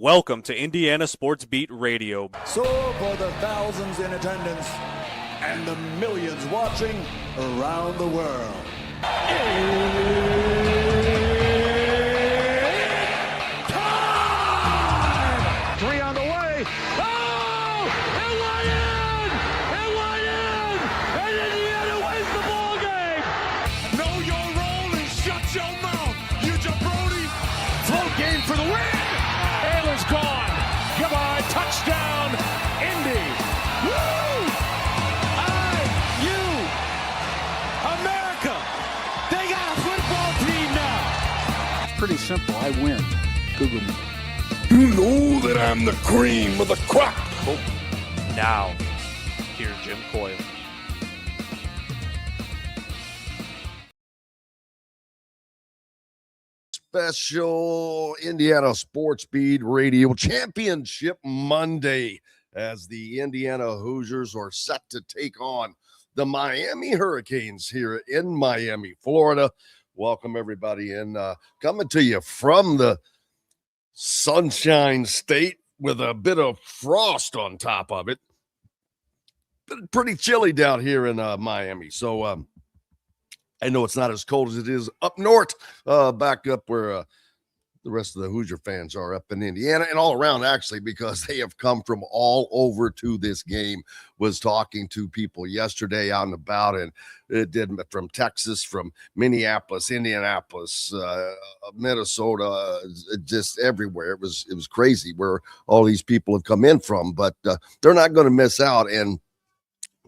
Welcome to Indiana Sports Beat Radio. So for the thousands in attendance and the millions watching around the world. Time! Three on the way. Oh! It went in! It went in! And Indiana wins the ball game! Know your role and shut your mouth, you jabroni! Float game for the win! Ayler's gone. Goodbye. Touchdown, Indy. Woo! IU. America. They got a football team now. Pretty simple. I win. Google me. You know that I'm the cream of the crop. Now, here's Jim Coye. Special Indiana Sports Beat Radio Championship Monday as the Indiana Hoosiers are set to take on the Miami Hurricanes here in Miami, Florida. Welcome everybody in, coming to you from the Sunshine State with a bit of frost on top of it. But pretty chilly down here in Miami. So I know it's not as cold as it is up north, back up where the rest of the Hoosier fans are up in Indiana and all around, actually, because they have come from all over to this game. Was talking to people yesterday out and about, and it did from Texas, from Minneapolis, Indianapolis, Minnesota, just everywhere. It was crazy where all these people have come in from, but they're not going to miss out. And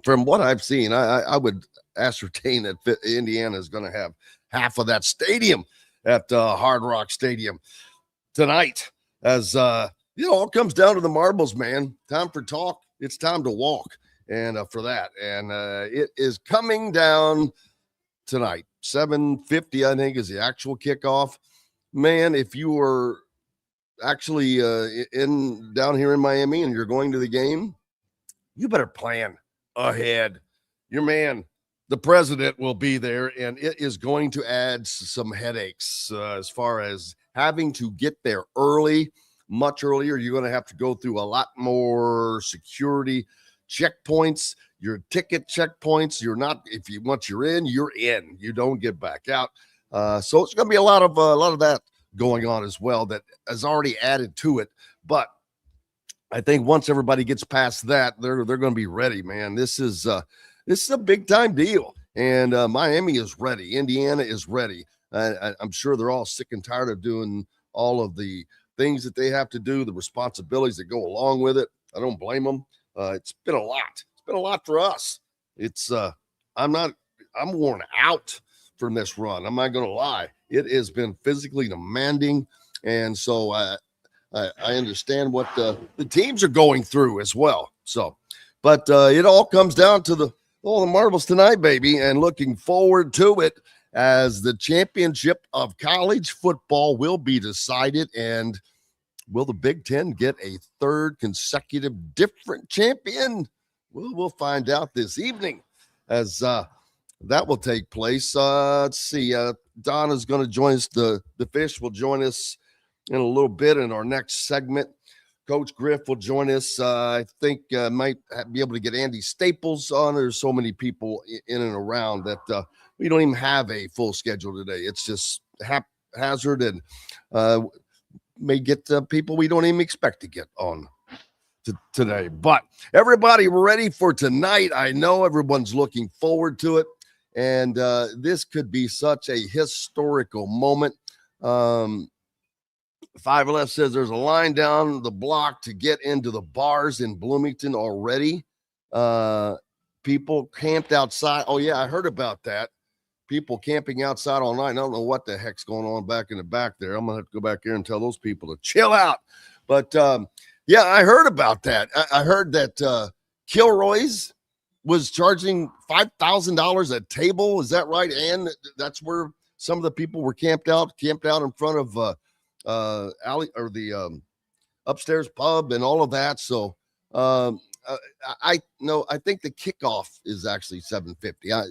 from what I've seen, I would ascertain that Indiana is going to have half of that stadium at Hard Rock Stadium tonight. As it comes down to the marbles, man. Time for talk. It's time to walk, and for that, and it is coming down tonight. 7:50, I think, is the actual kickoff. Man, if you are actually down here in Miami and you're going to the game, you better plan ahead. Your man, the president, will be there, and it is going to add some headaches as far as having to get there early, much earlier. You're going to have to go through a lot more security checkpoints, your ticket checkpoints. Once you're in, you're in. You don't get back out. So it's going to be a lot of that going on as well that has already added to it. But I think once everybody gets past that, they're going to be ready, man. This is a big time deal, and Miami is ready. Indiana is ready. I'm sure they're all sick and tired of doing all of the things that they have to do, the responsibilities that go along with it. I don't blame them. It's been a lot. It's been a lot for us. I'm worn out from this run. I'm not going to lie. It has been physically demanding, and so I understand what the teams are going through as well. So, but it all comes down to the marbles tonight, baby, and looking forward to it as the championship of college football will be decided. And will the Big Ten get a third consecutive different champion? We'll find out this evening as that will take place. Let's see. Donna's going to join us. The Fish will join us in a little bit in our next segment. Coach Griff will join us. I think might be able to get Andy Staples on. There's so many people in and around that we don't even have a full schedule today. It's just haphazard, and may get people we don't even expect to get on today. But everybody ready for tonight. I know everyone's looking forward to it, and this could be such a historical moment. 5 Left says there's a line down the block to get into the bars in Bloomington already. People camped outside. Oh, yeah, I heard about that. People camping outside all night. I don't know what the heck's going on back in the back there. I'm going to have to go back there and tell those people to chill out. But, yeah, I heard about that. I heard that Kilroy's was charging $5,000 a table. Is that right? And that's where some of the people were camped out in front of alley or the upstairs pub and all of that. So I think the kickoff is actually 7:50.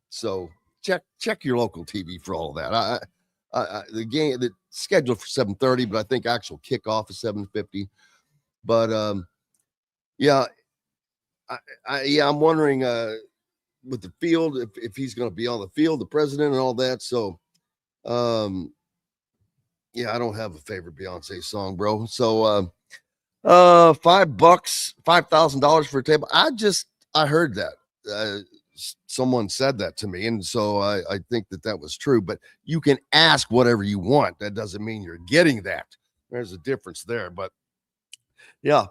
So check your local TV for all of that. The game that's scheduled for 7:30, but I think actual kickoff is 7:50. But yeah, I'm wondering with the field if he's going to be on the field, the president and all that. So yeah, I don't have a favorite Beyonce song, bro. So $5, $5,000 for a table. I heard that. Someone said that to me, and so I think that was true. But you can ask whatever you want. That doesn't mean you're getting that. There's a difference there. But yeah,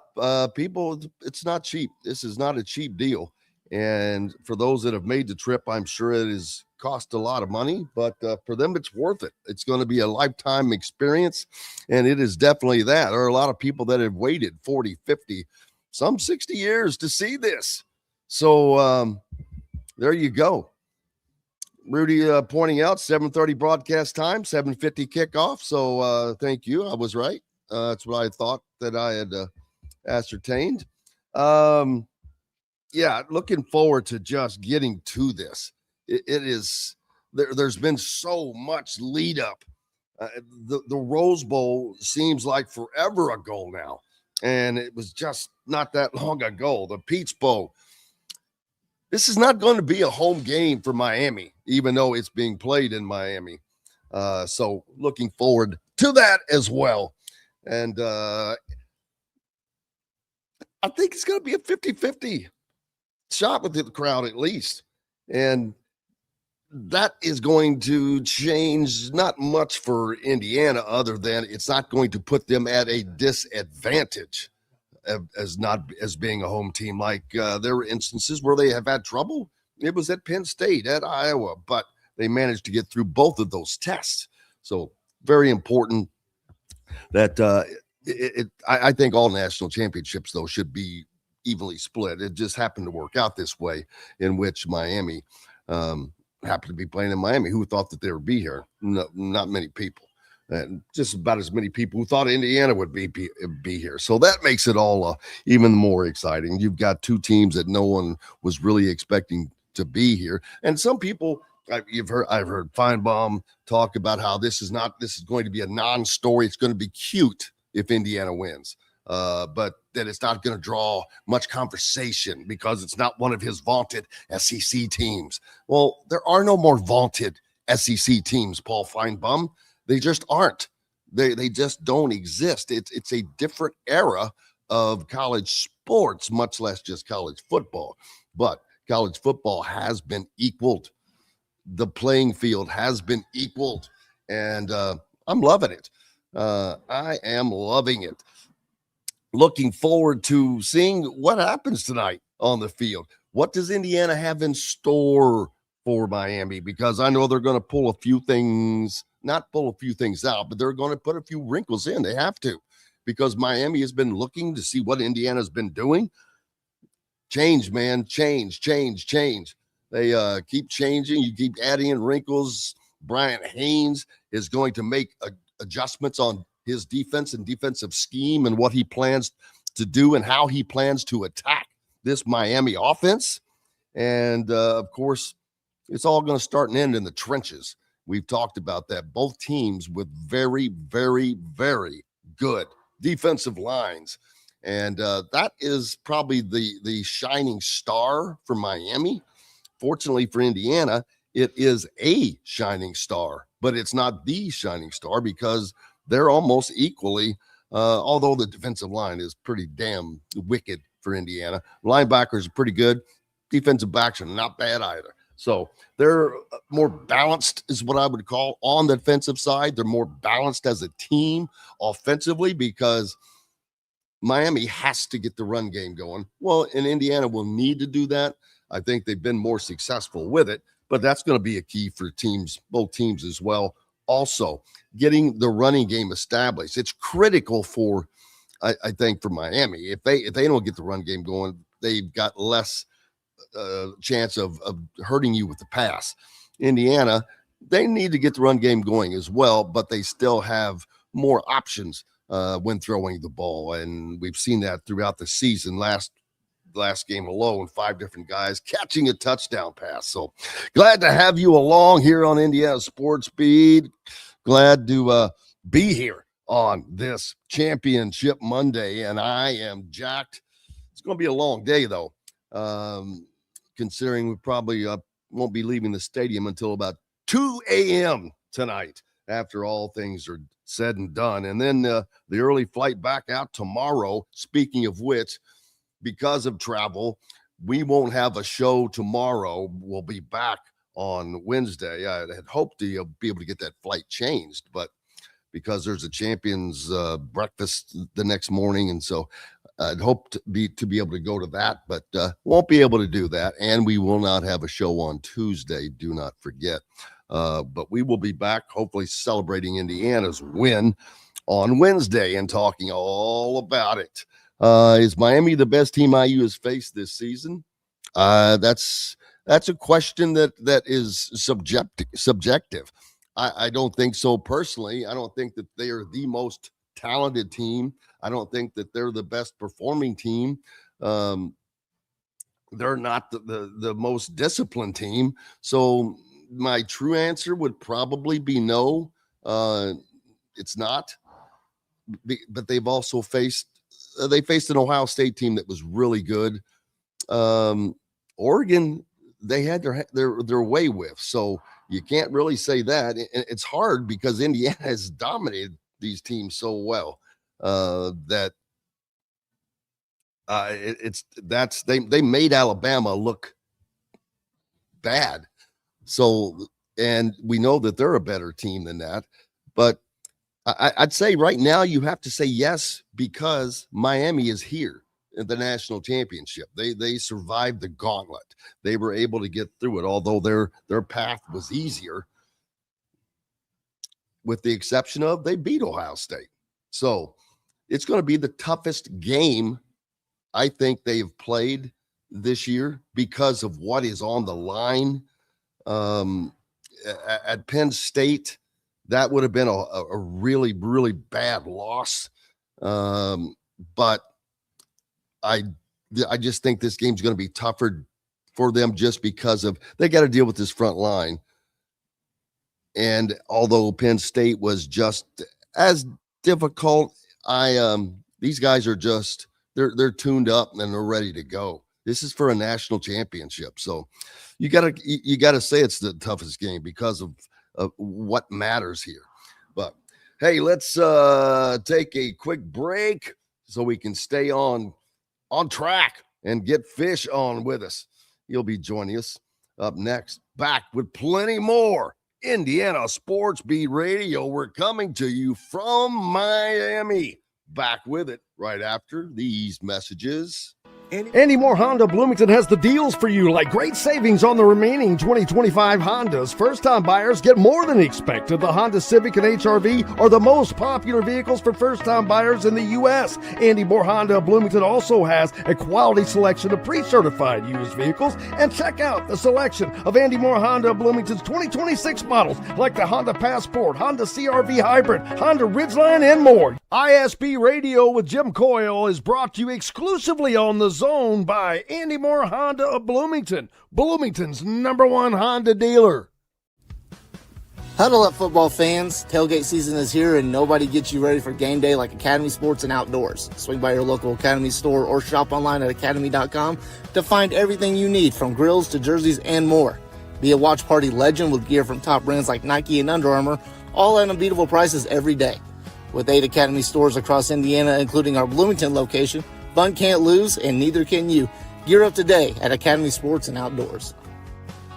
people, it's not cheap. This is not a cheap deal. And for those that have made the trip, I'm sure it has cost a lot of money, but for them, it's worth it. It's going to be a lifetime experience, and it is definitely that. There are a lot of people that have waited 40, 50, some 60 years to see this. So there you go. Rudy pointing out 7:30 broadcast time, 7:50 kickoff. So thank you. I was right. That's what I thought that I had ascertained. Yeah, looking forward to just getting to this. It is there's been so much lead up. The Rose Bowl seems like forever ago now, and it was just not that long ago. The Peach Bowl. This is not going to be a home game for Miami, even though it's being played in Miami. So looking forward to that as well. And I think it's going to be a 50-50 shot with the crowd at least. And that is going to change not much for Indiana, other than it's not going to put them at a disadvantage as being a home team. Like there were instances where they have had trouble. It was at Penn State, at Iowa, but they managed to get through both of those tests. So very important that I think all national championships, though, should be evenly split. It just happened to work out this way, in which Miami happened to be playing in Miami. Who thought that they would be here? No, not many people. And just about as many people who thought Indiana would be here. So that makes it all even more exciting. You've got two teams that no one was really expecting to be here. And some people, I've heard Feinbaum talk about how this is going to be a non-story. It's going to be cute if Indiana wins, but that it's not going to draw much conversation because it's not one of his vaunted SEC teams. Well, there are no more vaunted SEC teams, Paul Feinbaum. They just aren't. They just don't exist. It's a different era of college sports, much less just college football. But college football has been equaled. The playing field has been equaled, and I'm loving it. I am loving it. Looking forward to seeing what happens tonight on the field. What does Indiana have in store for Miami? Because I know they're going to pull a few things, not pull a few things out, but they're going to put a few wrinkles in. They have to, because Miami has been looking to see what Indiana's been doing. Change, man, change. They keep changing. You keep adding in wrinkles. Brian Haynes is going to make adjustments on his defense and defensive scheme and what he plans to do and how he plans to attack this Miami offense. And, of course, it's all going to start and end in the trenches. We've talked about that. Both teams with very, very, very good defensive lines. And that is probably the shining star for Miami. Fortunately for Indiana, it is a shining star, but it's not the shining star because they're almost equally, although the defensive line is pretty damn wicked for Indiana. Linebackers are pretty good. Defensive backs are not bad either. So they're more balanced is what I would call on the defensive side. They're more balanced as a team offensively because Miami has to get the run game going. Well, and Indiana will need to do that. I think they've been more successful with it, but that's going to be a key for teams, both teams as well. Also, getting the running game established. It's critical for, I think, for Miami. If they don't get the run game going, they've got less chance of hurting you with the pass. Indiana, they need to get the run game going as well, but they still have more options when throwing the ball. And we've seen that throughout the season. Last game alone, 5 different guys catching a touchdown pass. So glad to have you along here on Indiana Sports Beat. glad to be here on this Championship Monday, and I am jacked. It's going to be a long day, though, considering we probably won't be leaving the stadium until about 2 a.m. tonight after all things are said and done. And then the early flight back out tomorrow. Speaking of which, because of travel, we won't have a show tomorrow. We'll be back on Wednesday. I had hoped to be able to get that flight changed, but because there's a champions breakfast the next morning, and so I'd hoped to be able to go to that, but won't be able to do that. And we will not have a show on Tuesday. Do not forget. But we will be back, hopefully celebrating Indiana's win on Wednesday and talking all about it. Is Miami the best team IU has faced this season? That's a question that is subjective. I don't think so personally. I don't think that they are the most talented team. I don't think that they're the best performing team. They're not the most disciplined team. So my true answer would probably be no. It's not. But they've also faced an Ohio State team that was really good. Oregon, they had their way with. So you can't really say that. It's hard because Indiana has dominated these teams so well that they made Alabama look bad. So, and we know that they're a better team than that. But I'd say right now you have to say yes because Miami is here in the national championship. They survived the gauntlet. They were able to get through it, although their path was easier, with the exception of they beat Ohio State. So it's going to be the toughest game I think they've played this year because of what is on the line. At Penn State, that would have been a really, really bad loss. But I just think this game's going to be tougher for them just because of they got to deal with this front line. And although Penn State was just as difficult, these guys are just they're tuned up and they're ready to go. This is for a national championship, so you gotta say it's the toughest game because of what matters here. But hey, let's take a quick break so we can stay on track and get Fish on with us. He'll be joining us up next. Back with plenty more Indiana Sports Beat Radio. We're coming to you from Miami. Back with it right after these messages. Andy Moore Honda Bloomington has the deals for you, like great savings on the remaining 2025 Hondas. First-time buyers get more than expected. The Honda Civic and HR-V are the most popular vehicles for first-time buyers in the U.S. Andy Moore Honda Bloomington also has a quality selection of pre-certified used vehicles. And check out the selection of Andy Moore Honda Bloomington's 2026 models, like the Honda Passport, Honda CR-V Hybrid, Honda Ridgeline, and more. ISB Radio with Jim Coyle is brought to you exclusively on the Zone by Andy Moore Honda of Bloomington, Bloomington's #1 Honda dealer. Huddle up, football fans. Tailgate season is here, and nobody gets you ready for game day like Academy Sports and Outdoors. Swing by your local Academy store or shop online at academy.com to find everything you need, from grills to jerseys and more. Be a watch party legend with gear from top brands like Nike and Under Armour, all at unbeatable prices every day. With 8 Academy stores across Indiana, including our Bloomington location, fun can't lose, and neither can you. Gear up today at Academy Sports and Outdoors.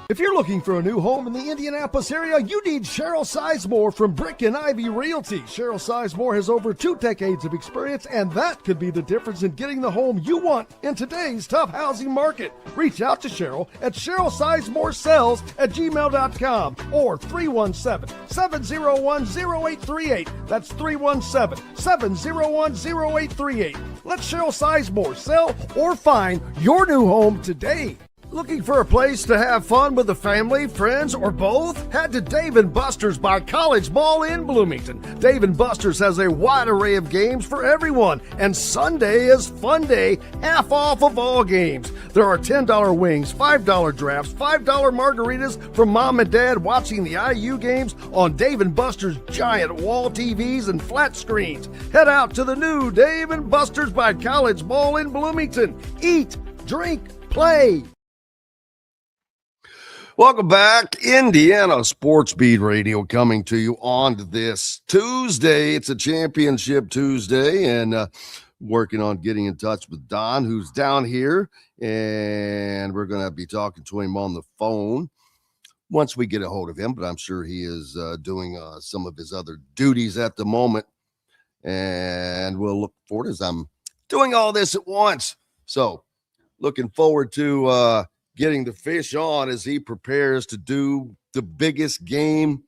If you're looking for a new home in the Indianapolis area, you need Cheryl Sizemore from Brick and Ivy Realty. Cheryl Sizemore has over 2 decades of experience, and that could be the difference in getting the home you want in today's tough housing market. Reach out to Cheryl at CherylSizemoreSells@gmail.com or 317-701-0838. That's 317-701-0838. Let Cheryl Sizemore sell or find your new home today. Looking for a place to have fun with the family, friends, or both? Head to Dave & Buster's by College Mall in Bloomington. Dave & Buster's has a wide array of games for everyone, and Sunday is Fun Day, half off of all games. There are $10 wings, $5 drafts, $5 margaritas for mom and dad watching the IU games on Dave & Buster's giant wall TVs and flat screens. Head out to the new Dave & Buster's by College Mall in Bloomington. Eat, drink, play. Welcome back. Indiana Sports Beat Radio coming to you on this Tuesday. It's a championship Tuesday, and working on getting in touch with Don, who's down here, and we're going to be talking to him on the phone once we get a hold of him, but I'm sure he is doing some of his other duties at the moment, and we'll look forward as I'm doing all this at once. So looking forward to getting the Fish on as he prepares to do the biggest game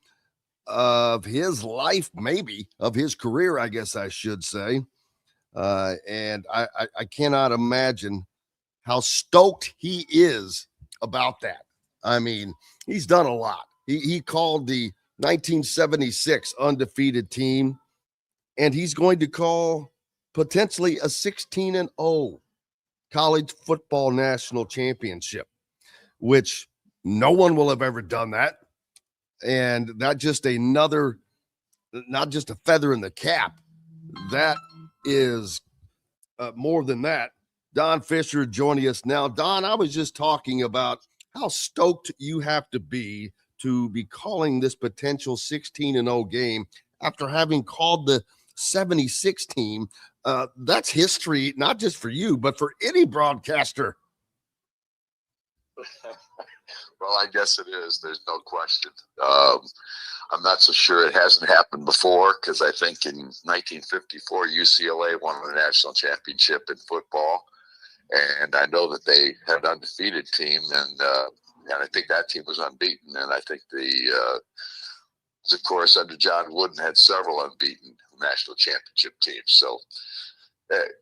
of his life, maybe of his career, I guess I should say. And I cannot imagine how stoked he is about that. I mean, he's done a lot. He called the 1976 undefeated team, and he's going to call potentially a 16-0 college football national championship, which no one will have ever done that. And not just another, not just a feather in the cap. That is more than that. Don Fischer joining us now. Don, I was just talking about how stoked you have to be calling this potential 16-0 game after having called the 76 team. That's history, not just for you, but for any broadcaster. Well, I guess it is. There's no question. I'm not so sure it hasn't happened before, because I think in 1954, UCLA won the national championship in football. And I know that they had an undefeated team, and I think that team was unbeaten. And I think of course, under John Wooden, had several unbeaten national championship teams. So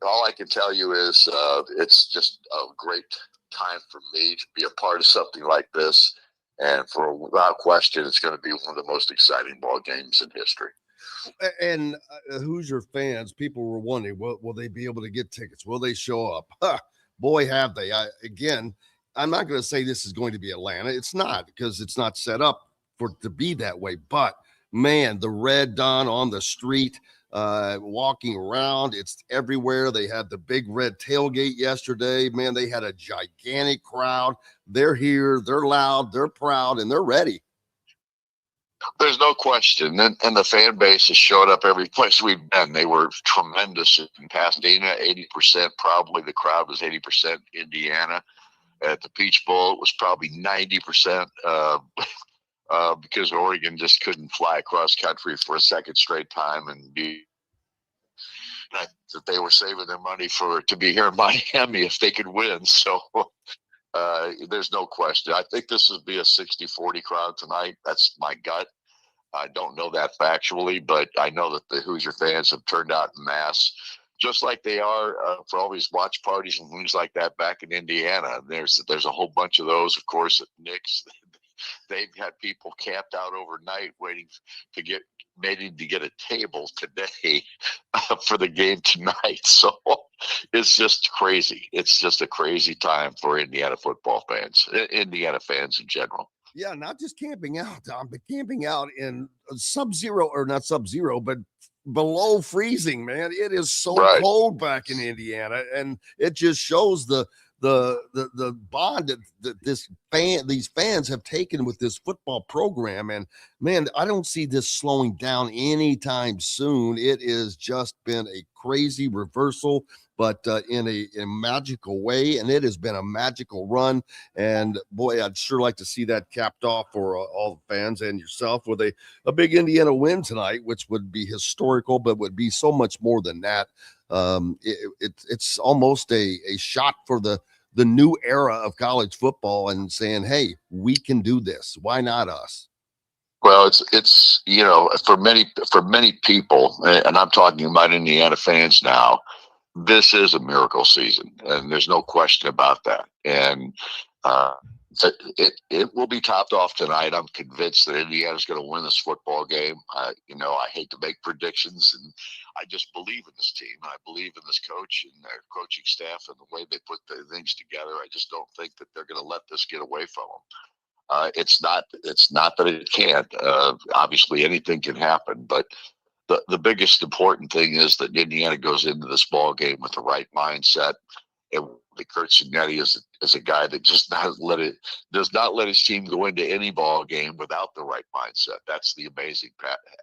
all I can tell you is it's just a great time for me to be a part of something like this. And without question, it's going to be one of the most exciting ball games in history. And Hoosier fans, people were wondering, will they be able to get tickets? Will they show up? Boy, have they. Again, I'm not going to say this is going to be Atlanta. It's not, because it's not set up for it to be that way. But, man, the red Don on the street, walking around, it's everywhere. They had the big red tailgate yesterday. Man, they had a gigantic crowd. They're here. They're loud. They're proud, and they're ready. There's no question. And the fan base has showed up every place we've been. They were tremendous in Pasadena, 80%. Probably the crowd was 80% Indiana. At the Peach Bowl, it was probably 90%. Because Oregon just couldn't fly across country for a second straight time, and that they were saving their money to be here in Miami if they could win. So there's no question. I think this will be a 60-40 crowd tonight. That's my gut. I don't know that factually, but I know that the Hoosier fans have turned out en masse, just like they are for all these watch parties and things like that back in Indiana. There's a whole bunch of those, of course, at Nick's. They've had people camped out overnight waiting to get a table today for the game tonight. So it's just crazy. It's just a crazy time for Indiana football fans, Indiana fans in general. Yeah, not just camping out, Tom, but camping out in sub-zero, or not sub-zero, but below freezing, man. It is so cold back in Indiana, and it just shows the bond that these fans have taken with this football program. And man, I don't see this slowing down anytime soon. It has just been a crazy reversal, but in a magical way. And it has been a magical run. And boy, I'd sure like to see that capped off for all the fans and yourself with a big Indiana win tonight, which would be historical, but would be so much more than that. It's almost a shot for the new era of college football, and saying, hey, we can do this. Why not us? Well, it's for many people, and I'm talking about Indiana fans now, this is a miracle season, and there's no question about that. And Uh, it will be topped off tonight. I'm convinced that Indiana's going to win this football game. I hate to make predictions, and I just believe in this team. I believe in this coach and their coaching staff and the way they put the things together. I just don't think that they're going to let this get away from them. It's not that it can't. Obviously, anything can happen, but the biggest important thing is that Indiana goes into this ball game with the right mindset. And Kurt Signetti is a guy that just does not let his team go into any ball game without the right mindset. That's the amazing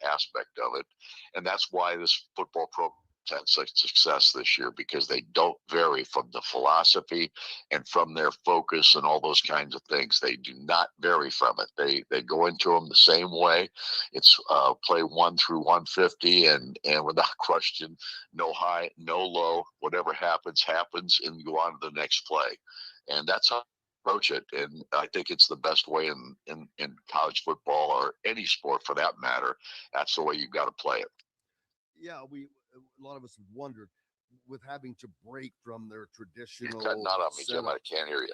aspect of it, and that's why this football program had such success this year, because they don't vary from the philosophy and from their focus and all those kinds of things. They do not vary from it. They go into them the same way. It's play 1 through 150, and without question, no high, no low. Whatever happens, and you go on to the next play. And that's how I approach it. And I think it's the best way in college football, or any sport for that matter. That's the way you've got to play it. Yeah, a lot of us have wondered, with having to break from their traditional. You're cutting out on me, Jim. I can't hear you.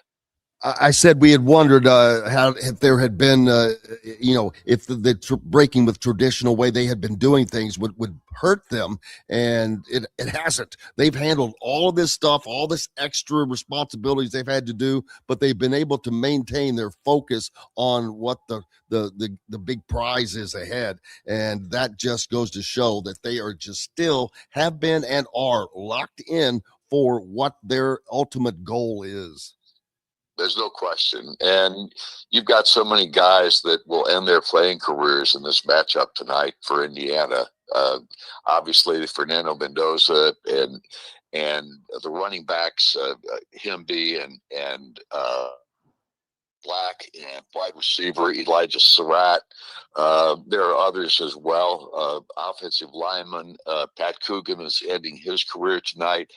I said we had wondered how, if there had been, if the breaking with traditional way they had been doing things would hurt them, and it hasn't. They've handled all of this stuff, all this extra responsibilities they've had to do, but they've been able to maintain their focus on what the big prize is ahead, and that just goes to show that they are just still have been and are locked in for what their ultimate goal is. There's no question. And you've got so many guys that will end their playing careers in this matchup tonight for Indiana. Obviously, Fernando Mendoza and the running backs, Himby and Black, and wide receiver Elijah Surratt. There are others as well. Offensive lineman Pat Coogan is ending his career tonight.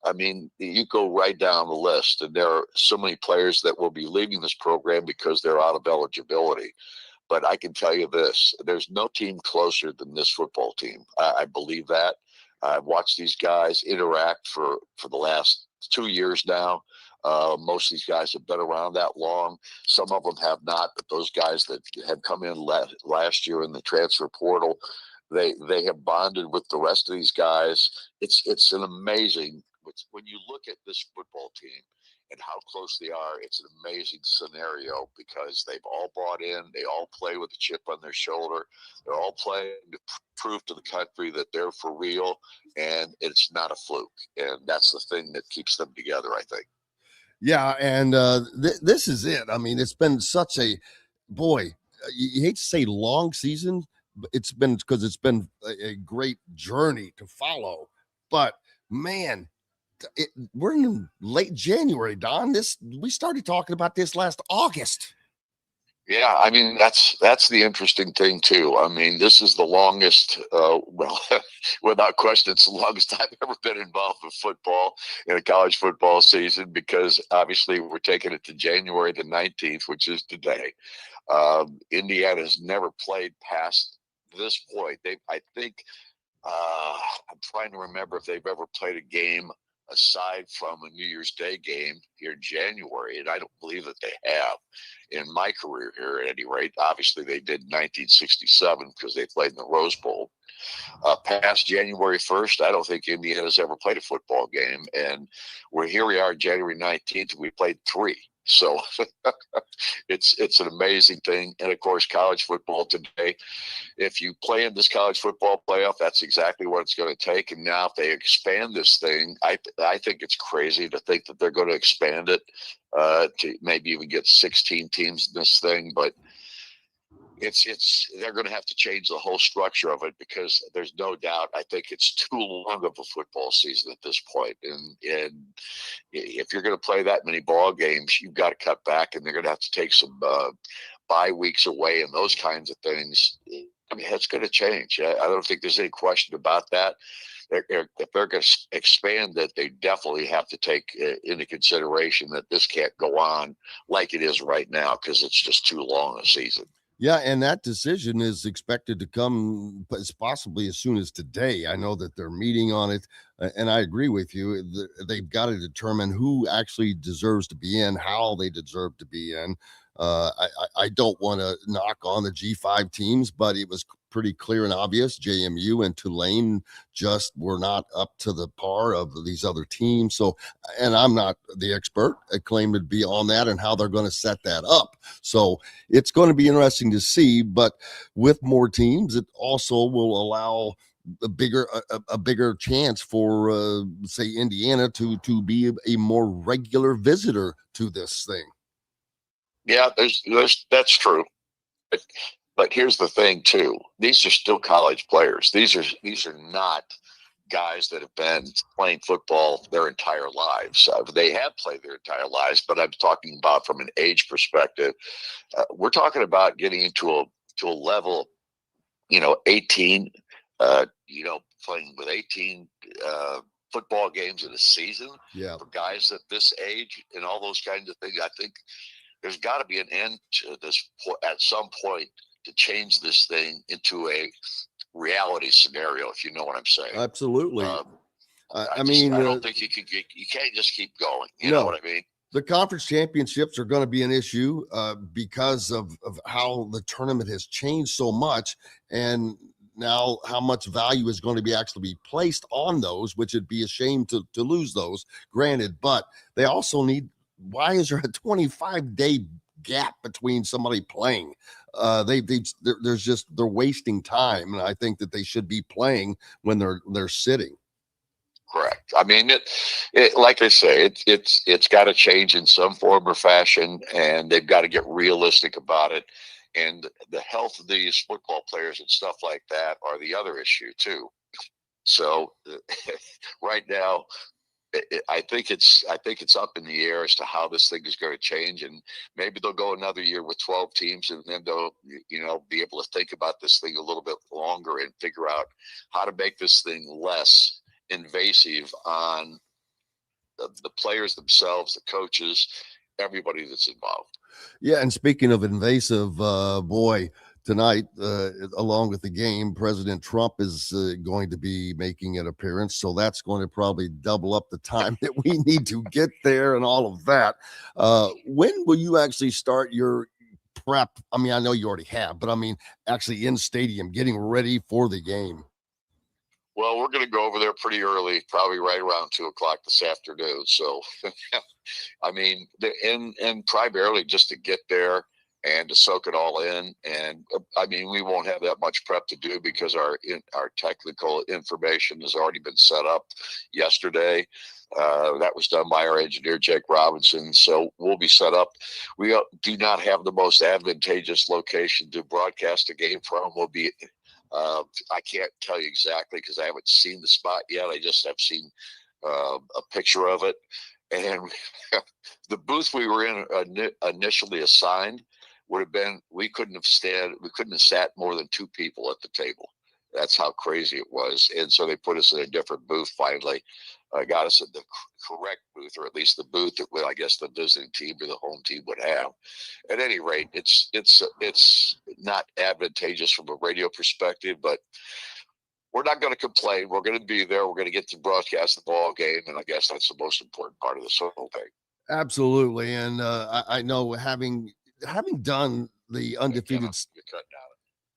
I mean, you go right down the list, and there are so many players that will be leaving this program because they're out of eligibility. But I can tell you this, there's no team closer than this football team. I believe that. I've watched these guys interact for the last 2 years now. Most of these guys have been around that long. Some of them have not, but those guys that have come in last year in the transfer portal, they have bonded with the rest of these guys. It's an amazing, when you look at this football team and how close they are, it's an amazing scenario, because they've all bought in. They all play with a chip on their shoulder. They're all playing to prove to the country that they're for real, and it's not a fluke. And that's the thing that keeps them together, I think. Yeah, and this is it. I mean, it's been such a, boy, you hate to say long season, but it's been, because it's been a great journey to follow. But man, we're in late January, Don. We started talking about this last August. Yeah, I mean, that's the interesting thing too. I mean, this is the longest, without question, it's the longest I've ever been involved with football in a college football season, because obviously we're taking it to January the 19th, which is today. Indiana's never played past this point. I think, I'm trying to remember if they've ever played a game aside from a New Year's Day game here in January, and I don't believe that they have in my career here at any rate. Obviously, they did in 1967 because they played in the Rose Bowl. Past January 1st, I don't think Indiana's ever played a football game, and here we are January 19th, we played 3. So it's an amazing thing. And of course, college football today, if you play in this college football playoff, that's exactly what it's going to take. And now if they expand this thing, I think it's crazy to think that they're going to expand it to maybe even get 16 teams in this thing. But they're going to have to change the whole structure of it, because there's no doubt, I think it's too long of a football season at this point. And if you're going to play that many ball games, you've got to cut back, and they're going to have to take some bye weeks away and those kinds of things. I mean, it's going to change. I don't think there's any question about that. If they're going to expand it, they definitely have to take into consideration that this can't go on like it is right now, because it's just too long a season. Yeah, and that decision is expected to come possibly as soon as today. I know that they're meeting on it, and I agree with you. They've got to determine who actually deserves to be in, how they deserve to be in. I don't want to knock on the G5 teams, but it was pretty clear and obvious. JMU and Tulane just were not up to the par of these other teams. So, and I'm not the expert. I claim to be on that and how they're going to set that up. So it's going to be interesting to see. But with more teams, it also will allow a bigger chance for say Indiana to be a more regular visitor to this thing. Yeah, there's that's true. But here's the thing too. These are still college players. These are not guys that have been playing football their entire lives. They have played their entire lives, but I'm talking about from an age perspective. We're talking about getting into a level, 18, playing with 18 football games in a season. Yeah. For guys at this age and all those kinds of things. I think there's got to be an end to this at some point to change this thing into a reality scenario, if you know what I'm saying. Absolutely. I don't think you can't just keep going. You know what I mean? The conference championships are going to be an issue because of how the tournament has changed so much, and now how much value is going to be actually placed on those, which would be a shame to lose those, granted. But they also need, why is there a 25-day gap between somebody playing? They're wasting time, and I think that they should be playing when they're sitting. Correct. I mean, it like I say, it's got to change in some form or fashion, and they've got to get realistic about it. And the health of these football players and stuff like that are the other issue too. So right now, I think it's up in the air as to how this thing is going to change, and maybe they'll go another year with 12 teams, and then they'll be able to think about this thing a little bit longer and figure out how to make this thing less invasive on the players themselves, the coaches, everybody that's involved. Yeah, and speaking of invasive, tonight, along with the game, President Trump is going to be making an appearance. So that's going to probably double up the time that we need to get there and all of that. When will you actually start your prep? I mean, I know you already have, but I mean, actually in stadium, getting ready for the game. Well, we're going to go over there pretty early, probably right around 2:00 this afternoon. So, I mean, and primarily just to get there and to soak it all in. And I mean, we won't have that much prep to do because our technical information has already been set up yesterday. That was done by our engineer, Jake Robinson. So we'll be set up. We do not have the most advantageous location to broadcast a game from. We'll be I can't tell you exactly because I haven't seen the spot yet. I just have seen a picture of it. And the booth we were in initially assigned would have been, we couldn't have sat more than two people at the table. That's how crazy it was. And so they put us in a different booth finally. Got us in the correct booth, or at least the booth that I guess the visiting team or the home team would have. At any rate, it's not advantageous from a radio perspective, but we're not going to complain. We're going to be there. We're going to get to broadcast the ball game, and I guess that's the most important part of this whole thing. Absolutely, and I know having done the undefeated.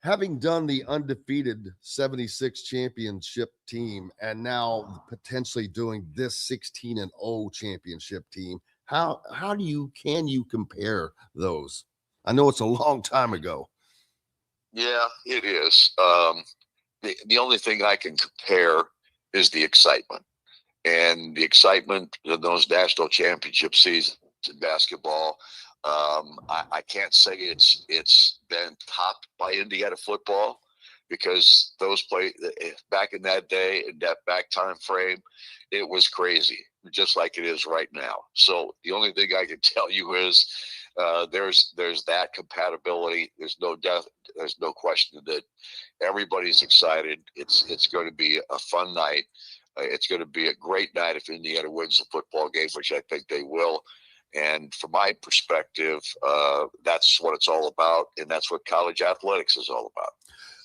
Having done the undefeated 76 championship team and now potentially doing this 16-0 championship team, can you compare those? I know it's a long time ago. Yeah, it is. The only thing I can compare is the excitement. And the excitement of those national championship seasons in basketball. I can't say it's been topped by Indiana football, because those back in that day, in that back time frame, it was crazy, just like it is right now. So the only thing I can tell you is there's that compatibility. There's no question that everybody's excited. It's going to be a fun night. It's going to be a great night if Indiana wins the football game, which I think they will. And from my perspective, that's what it's all about. And that's what college athletics is all about.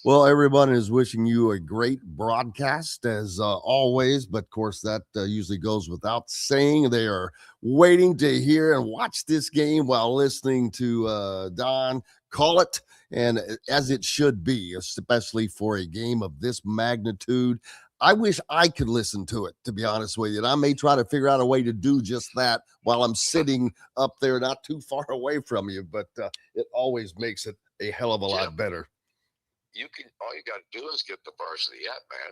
Well, everyone is wishing you a great broadcast as always, but of course that usually goes without saying. They are waiting to hear and watch this game while listening to Don call it, and as it should be, especially for a game of this magnitude. I wish I could listen to it, to be honest with you. And I may try to figure out a way to do just that while I'm sitting up there not too far away from you, but it always makes it a hell of a lot better. All you got to do is get the varsity app, man.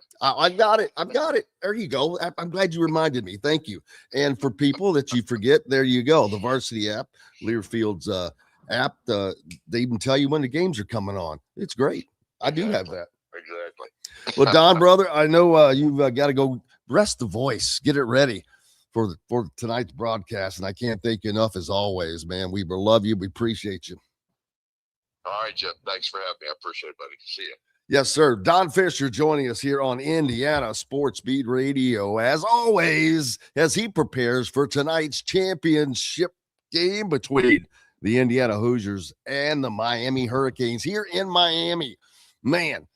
I've got it. There you go. I'm glad you reminded me. Thank you. And for people that you forget, there you go. The varsity app, Learfield's app. They even tell you when the games are coming on. It's great. I do have that. Exactly. Well, Don, brother, I know you've got to go rest the voice, get it ready for tonight's broadcast. And I can't thank you enough as always, man. We love you. We appreciate you. All right, Jeff. Thanks for having me. I appreciate it, buddy. See you. Yes, sir. Don Fischer joining us here on Indiana Sports Beat Radio, as always, as he prepares for tonight's championship game between the Indiana Hoosiers and the Miami Hurricanes here in Miami. Man,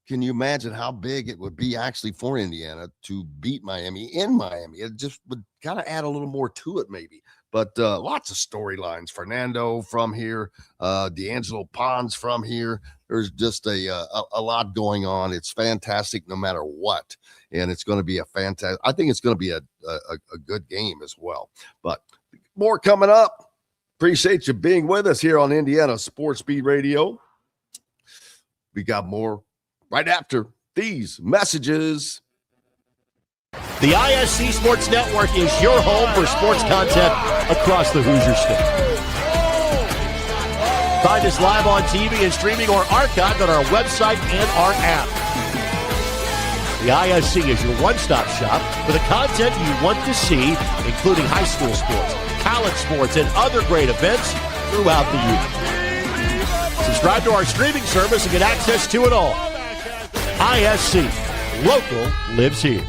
can you imagine how big it would be actually for Indiana to beat Miami in Miami? It just would kind of add a little more to it, maybe. But lots of storylines. Fernando from here, D'Angelo Pons from here. There's just a lot going on. It's fantastic no matter what. And it's going to be I think it's going to be a good game as well. But more coming up. Appreciate you being with us here on Indiana Sports Beat Radio. We got more right after these messages. The ISC Sports Network is your home for sports content across the Hoosier State. Find us live on TV and streaming or archived on our website and our app. The ISC is your one-stop shop for the content you want to see, including high school sports, college sports, and other great events throughout the year. Subscribe to our streaming service and get access to it all. ISC. Local lives here.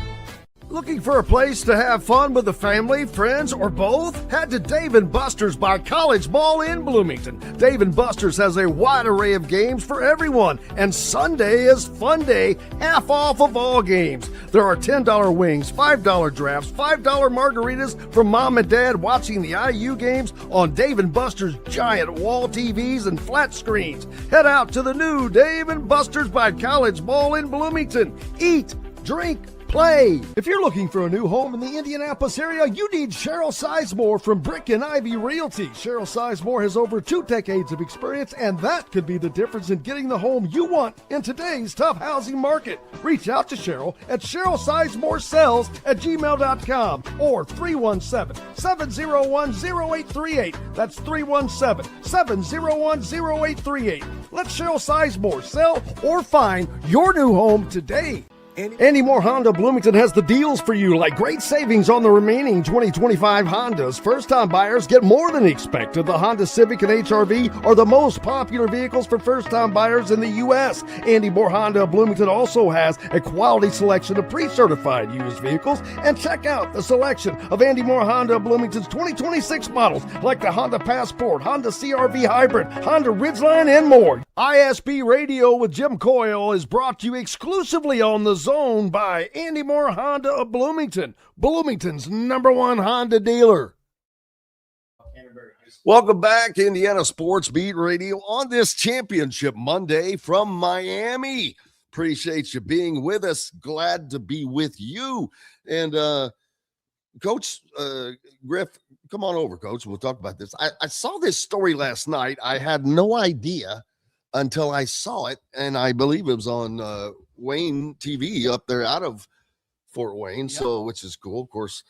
Looking for a place to have fun with the family, friends, or both? Head to Dave & Buster's by College Mall in Bloomington. Dave & Buster's has a wide array of games for everyone, and Sunday is fun day, half off of all games. There are $10 wings, $5 drafts, $5 margaritas for mom and dad watching the IU games on Dave & Buster's giant wall TVs and flat screens. Head out to the new Dave & Buster's by College Mall in Bloomington. Eat, drink, play. If you're looking for a new home in the Indianapolis area, you need Cheryl Sizemore from Brick and Ivy Realty. Cheryl Sizemore has over 2 decades of experience, and that could be the difference in getting the home you want in today's tough housing market. Reach out to Cheryl at CherylSizemoreSells@gmail.com or 317-701-0838. That's 317-701-0838. Let Cheryl Sizemore sell or find your new home today. Andy Moore Honda Bloomington has the deals for you, like great savings on the remaining 2025 Hondas. First-time buyers get more than expected. The Honda Civic and HR-V are the most popular vehicles for first-time buyers in the U.S. Andy Moore Honda Bloomington also has a quality selection of pre-certified used vehicles. And check out the selection of Andy Moore Honda Bloomington's 2026 models, like the Honda Passport, Honda CR-V Hybrid, Honda Ridgeline, and more. ISB Radio with Jim Coyle is brought to you exclusively on the Zone by Andy Moore Honda of Bloomington, Bloomington's #1 Honda dealer. Welcome back to Indiana Sports Beat Radio on this championship Monday from Miami. Appreciate you being with us. Glad to be with you. And Coach Griff, come on over, Coach. We'll talk about this. I saw this story last night. I had no idea until I saw it, and I believe it was on Wayne TV up there out of Fort Wayne, so which is cool. Of course,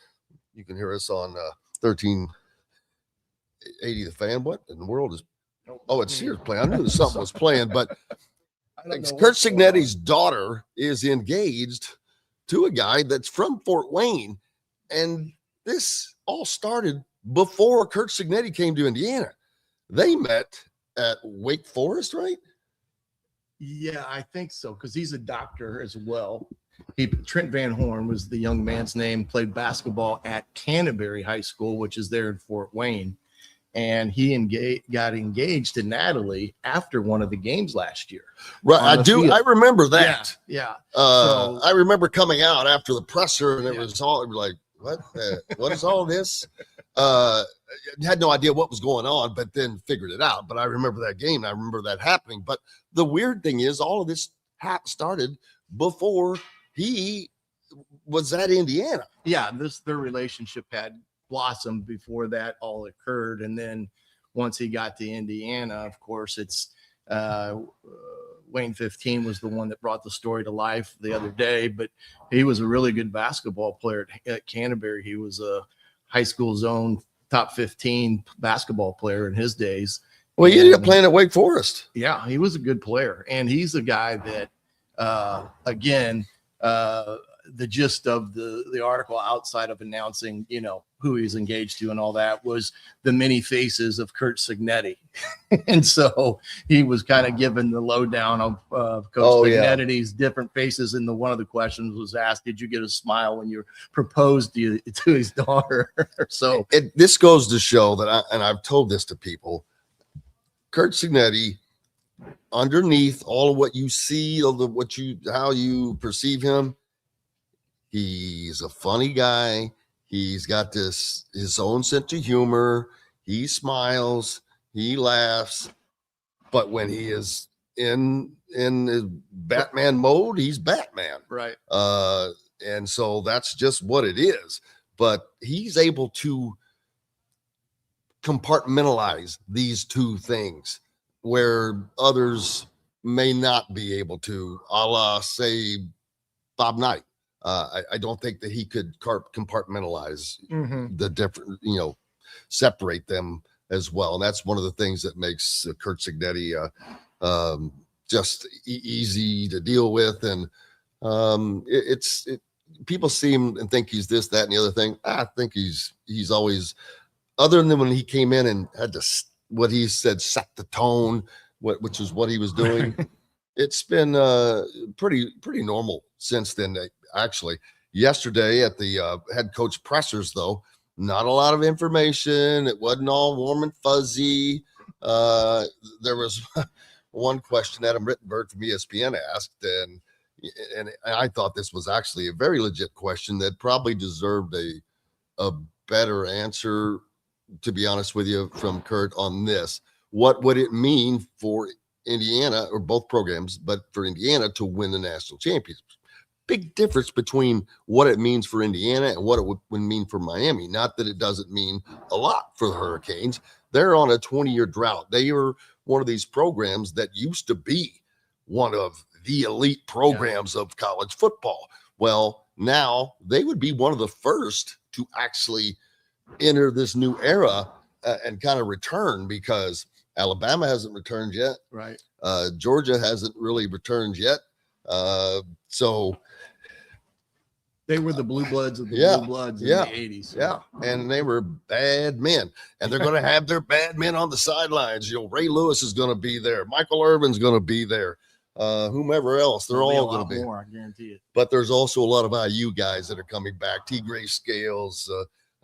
you can hear us on 1380 The Fan. What in the world is? Oh, it's Sears playing. I knew something was playing, but Kurt Cignetti's daughter is engaged to a guy that's from Fort Wayne, and this all started before Kurt Cignetti came to Indiana. They met at Wake Forest, right? Yeah, I think so, because he's a doctor as well. Trent Van Horn was the young man's name, played basketball at Canterbury High School, which is there in Fort Wayne. And he got engaged to Natalie after one of the games last year. Right. I do. Field. I remember that. Yeah. So, I remember coming out after the presser and it was all like, what is all this? Had no idea what was going on, but then figured it out. But I remember that game. I remember that happening. But the weird thing is all of this started before he was at Indiana. Yeah. Their relationship had blossomed before that all occurred. And then once he got to Indiana, of course, it's Wayne 15 was the one that brought the story to life the other day, but he was a really good basketball player at Canterbury. He was a high school zone top 15 basketball player in his days. Well, he ended up playing at Wake Forest. Yeah, he was a good player. And he's a guy that, the gist of the article, outside of announcing, who he's engaged to and all that, was the many faces of Curt Cignetti. And so he was kind of given the lowdown of Coach Cignetti's different faces. And one of the questions was asked, did you get a smile when you proposed to his daughter? So this goes to show that, I've told this to people, Curt Cignetti, underneath all of what you see, how you perceive him, he's a funny guy. He's got his own sense of humor. He smiles, he laughs, but when he is in his Batman mode, he's Batman. Right. And so that's just what it is. But he's able to compartmentalize these two things where others may not be able to, a la, say, Bob Knight. I don't think that he could compartmentalize the different, separate them as well. And that's one of the things that makes Curt Cignetti just easy to deal with. And people see him and think he's this, that, and the other thing. I think he's always, other than when he came in and had to, what he said, set the tone, which is what he was doing. It's been pretty normal since then. Actually, yesterday at the head coach pressers, though, not a lot of information. It wasn't all warm and fuzzy. There was one question Adam Rittenberg from ESPN asked, and I thought this was actually a very legit question that probably deserved a better answer, to be honest with you, from Curt on this. What would it mean for Indiana, or both programs, but for Indiana to win the national championship? Big difference between what it means for Indiana and what it would mean for Miami. Not that it doesn't mean a lot for the Hurricanes. They're on a 20-year drought. They are one of these programs that used to be one of the elite programs of college football. Well, now they would be one of the first to actually enter this new era and kind of return, because Alabama hasn't returned yet. Right. Georgia hasn't really returned yet. So they were the blue bloods of the blue bloods in the 80s. Yeah. And they were bad men, and they're going to have their bad men on the sidelines. Ray Lewis is going to be there. Michael Irvin's going to be there. Whomever else, they're all going to be more, I guarantee it. But there's also a lot of IU guys that are coming back. T. Gray Scales,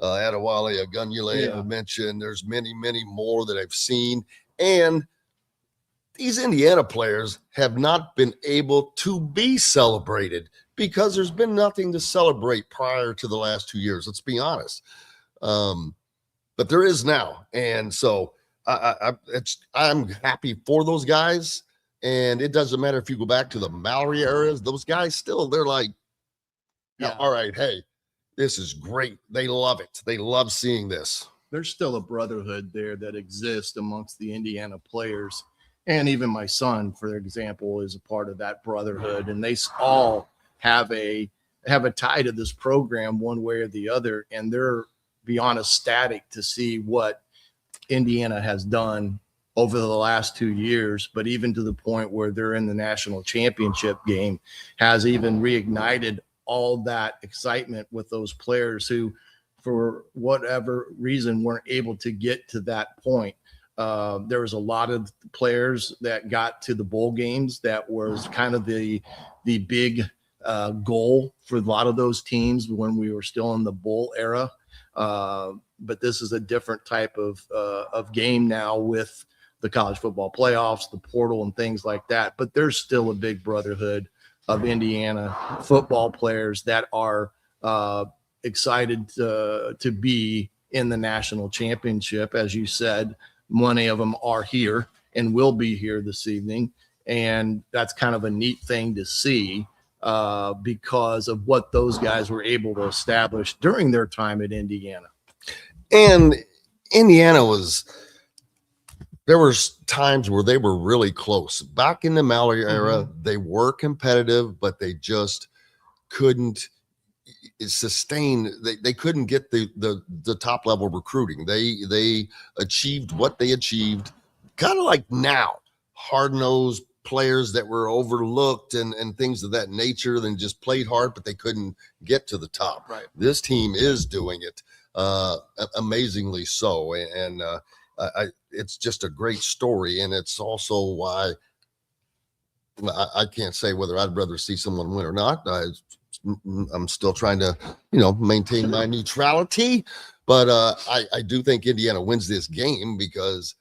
Adewale Agunyule, I mentioned. There's many, many more that I've seen. And these Indiana players have not been able to be celebrated because there's been nothing to celebrate prior to the last 2 years. Let's be honest. But there is now. And so I'm happy for those guys. And it doesn't matter if you go back to the Mallory eras, those guys still, they're like, all right, hey, this is great. They love it. They love seeing this. There's still a brotherhood there that exists amongst the Indiana players. And even my son, for example, is a part of that brotherhood. And they all have a tie to this program one way or the other. And they're beyond ecstatic to see what Indiana has done over the last 2 years, but even to the point where they're in the national championship game, has even reignited all that excitement with those players who, for whatever reason, weren't able to get to that point. There was a lot of players that got to the bowl games that was kind of the big goal for a lot of those teams when we were still in the bowl era. But this is a different type of game now with the college football playoffs, the portal, and things like that. But there's still a big brotherhood of Indiana football players that are excited to be in the national championship. As you said, many of them are here and will be here this evening. And that's kind of a neat thing to see because of what those guys were able to establish during their time at Indiana. And Indiana there were times where they were really close. Back in the Mallory era, they were competitive, but they just couldn't sustain. They couldn't get the top level recruiting. They achieved what they achieved, kind of like now, hard-nosed players that were overlooked and things of that nature, then just played hard, but they couldn't get to the top. Right. This team is doing it amazingly so, and it's just a great story, and it's also why I can't say whether I'd rather see someone win or not. I'm still trying to, maintain my neutrality, but I do think Indiana wins this game because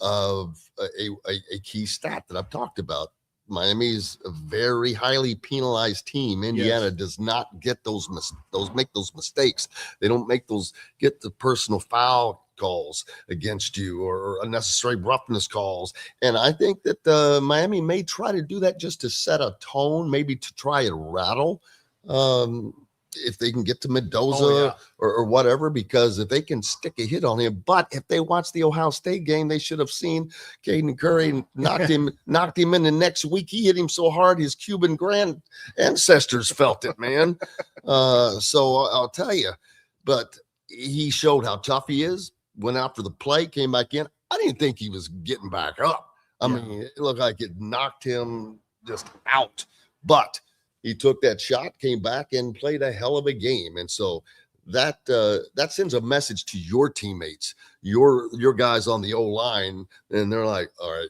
of a key stat that I've talked about. Miami's a very highly penalized team. Indiana does not get make those mistakes. They don't get the personal foul calls against you or unnecessary roughness calls. And I think that Miami may try to do that just to set a tone, maybe to try and rattle if they can get to Mendoza or whatever, because if they can stick a hit on him. But if they watch the Ohio State game, they should have seen Caden Curry knocked him in the next week. He hit him so hard his Cuban grand ancestors felt it, man. So I'll tell you, but he showed how tough he is. Went out for the play, came back in. I didn't think he was getting back up. I mean, it looked like it knocked him just out. But he took that shot, came back, and played a hell of a game. And so that sends a message to your teammates, your guys on the O-line, and they're like, all right,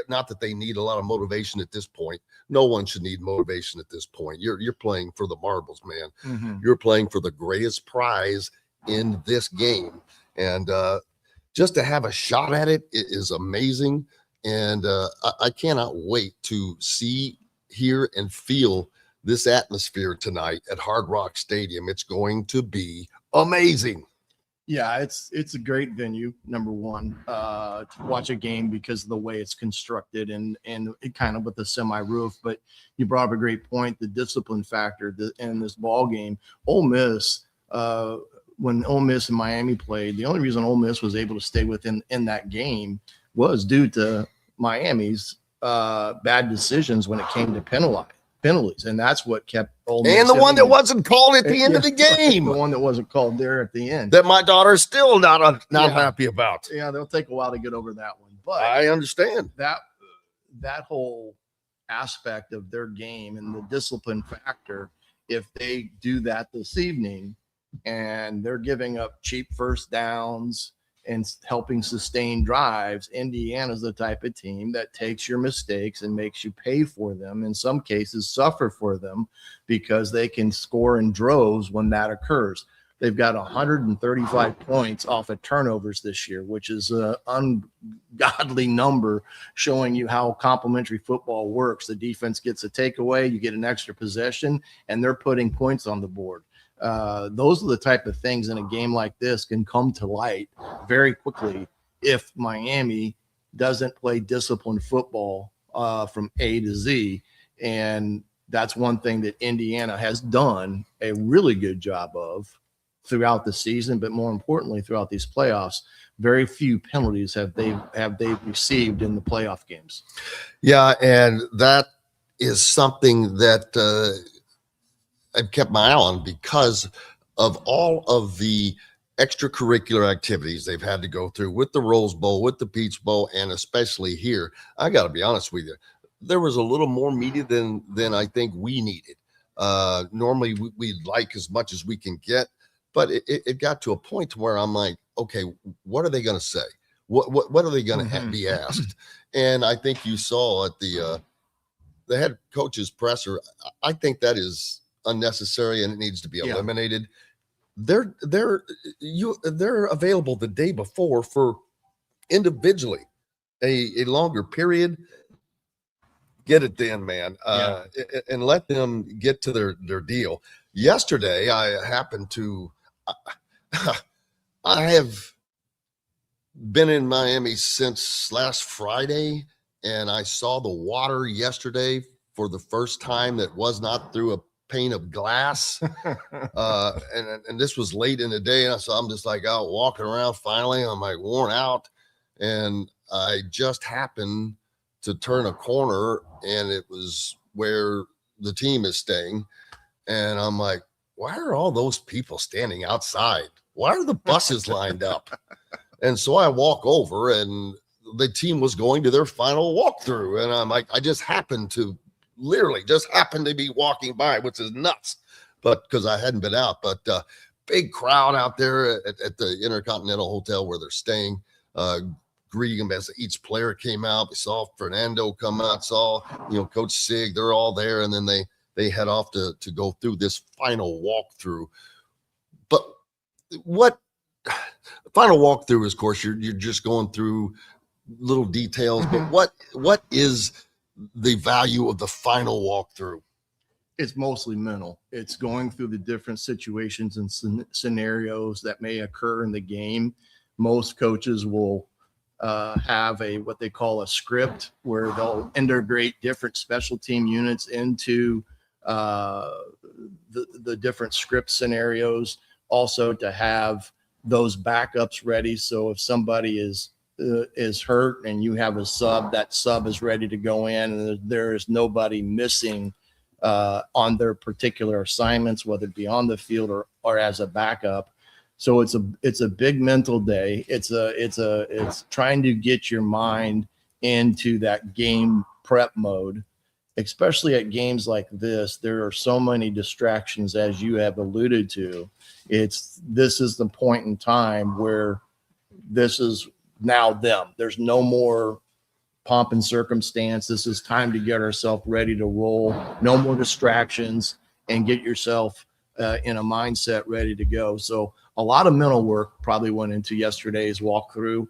not that they need a lot of motivation at this point. No one should need motivation at this point. You're playing for the marbles, man. Mm-hmm. You're playing for the greatest prize in this game. And just to have a shot at it is amazing. And I cannot wait to see, hear, and feel this atmosphere tonight at Hard Rock Stadium. It's going to be amazing. Yeah, it's a great venue, number one, to watch a game because of the way it's constructed and it kind of with the semi-roof. But you brought up a great point, the discipline factor in this ball game. Ole Miss, when Ole Miss and Miami played, the only reason Ole Miss was able to stay within that game was due to Miami's bad decisions when it came to penalties, and that's what kept Ole Miss. And the one that wasn't called at the end of the game, the one that wasn't called there at the end, that my daughter's still not happy about. Yeah, they'll take a while to get over that one, but I understand that whole aspect of their game and the discipline factor. If they do that this evening, and they're giving up cheap first downs and helping sustain drives, Indiana's the type of team that takes your mistakes and makes you pay for them, in some cases suffer for them, because they can score in droves when that occurs. They've got 135 points off of turnovers this year, which is an ungodly number, showing you how complimentary football works. The defense gets a takeaway, you get an extra possession, and they're putting points on the board. Those are the type of things in a game like this can come to light very quickly if Miami doesn't play disciplined football from A to Z. And that's one thing that Indiana has done a really good job of throughout the season, but more importantly, throughout these playoffs. Very few penalties have they received in the playoff games. Yeah, and that is something that I've kept my eye on because of all of the extracurricular activities they've had to go through with the Rose Bowl, with the Peach Bowl, and especially here. I got to be honest with you, there was a little more media than I think we needed. Normally we like as much as we can get, but it got to a point where I'm like, okay, what are they going to say? What are they going to be asked? And I think you saw at the head coach's presser, I think that is unnecessary and it needs to be eliminated. They're available the day before for individually a longer period. Get it then, man, and let them get to their deal. Yesterday, I happened to I have been in Miami since last Friday, and I saw the water yesterday for the first time that was not through a pane of glass. And this was late in the day, and so I'm just like out walking around. Finally, I'm like worn out, and I just happened to turn a corner, and it was where the team is staying. And I'm like, why are all those people standing outside? Why are the buses lined up? And so I walk over, and the team was going to their final walkthrough. And I'm like, I just happened to be walking by, which is nuts, but because I hadn't been out. But big crowd out there at the Intercontinental Hotel where they're staying, greeting them as each player came out. We saw Fernando come out, saw Coach Sig. They're all there, and then they head off to go through this final walkthrough. But what final walkthrough is, of course, you're just going through little details. But what is the value of the final walkthrough? It's mostly mental. It's going through the different situations and scenarios that may occur in the game. Most coaches will have what they call a script, where they'll integrate different special team units into the different script scenarios, also to have those backups ready. So if somebody is hurt and you have a sub, that sub is ready to go in, and there is nobody missing on their particular assignments, whether it be on the field or as a backup. So it's a big mental day. It's trying to get your mind into that game prep mode, especially at games like this. There are so many distractions, as you have alluded to. This is the point in time where this is now them. There's no more pomp and circumstance. This is time to get ourselves ready to roll. No more distractions, and get yourself in a mindset ready to go. So a lot of mental work probably went into yesterday's walkthrough,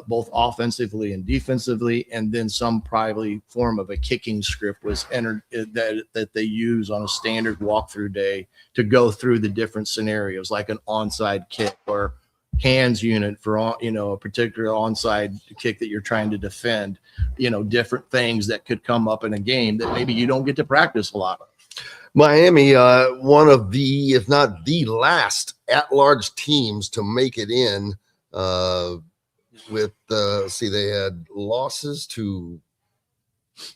both offensively and defensively, and then some probably form of a kicking script was entered that they use on a standard walkthrough day to go through the different scenarios, like an onside kick or hands unit for a particular onside kick that you're trying to defend. Different things that could come up in a game that maybe you don't get to practice a lot of. Miami, one of the, if not the last at-large teams to make it in with, they had losses to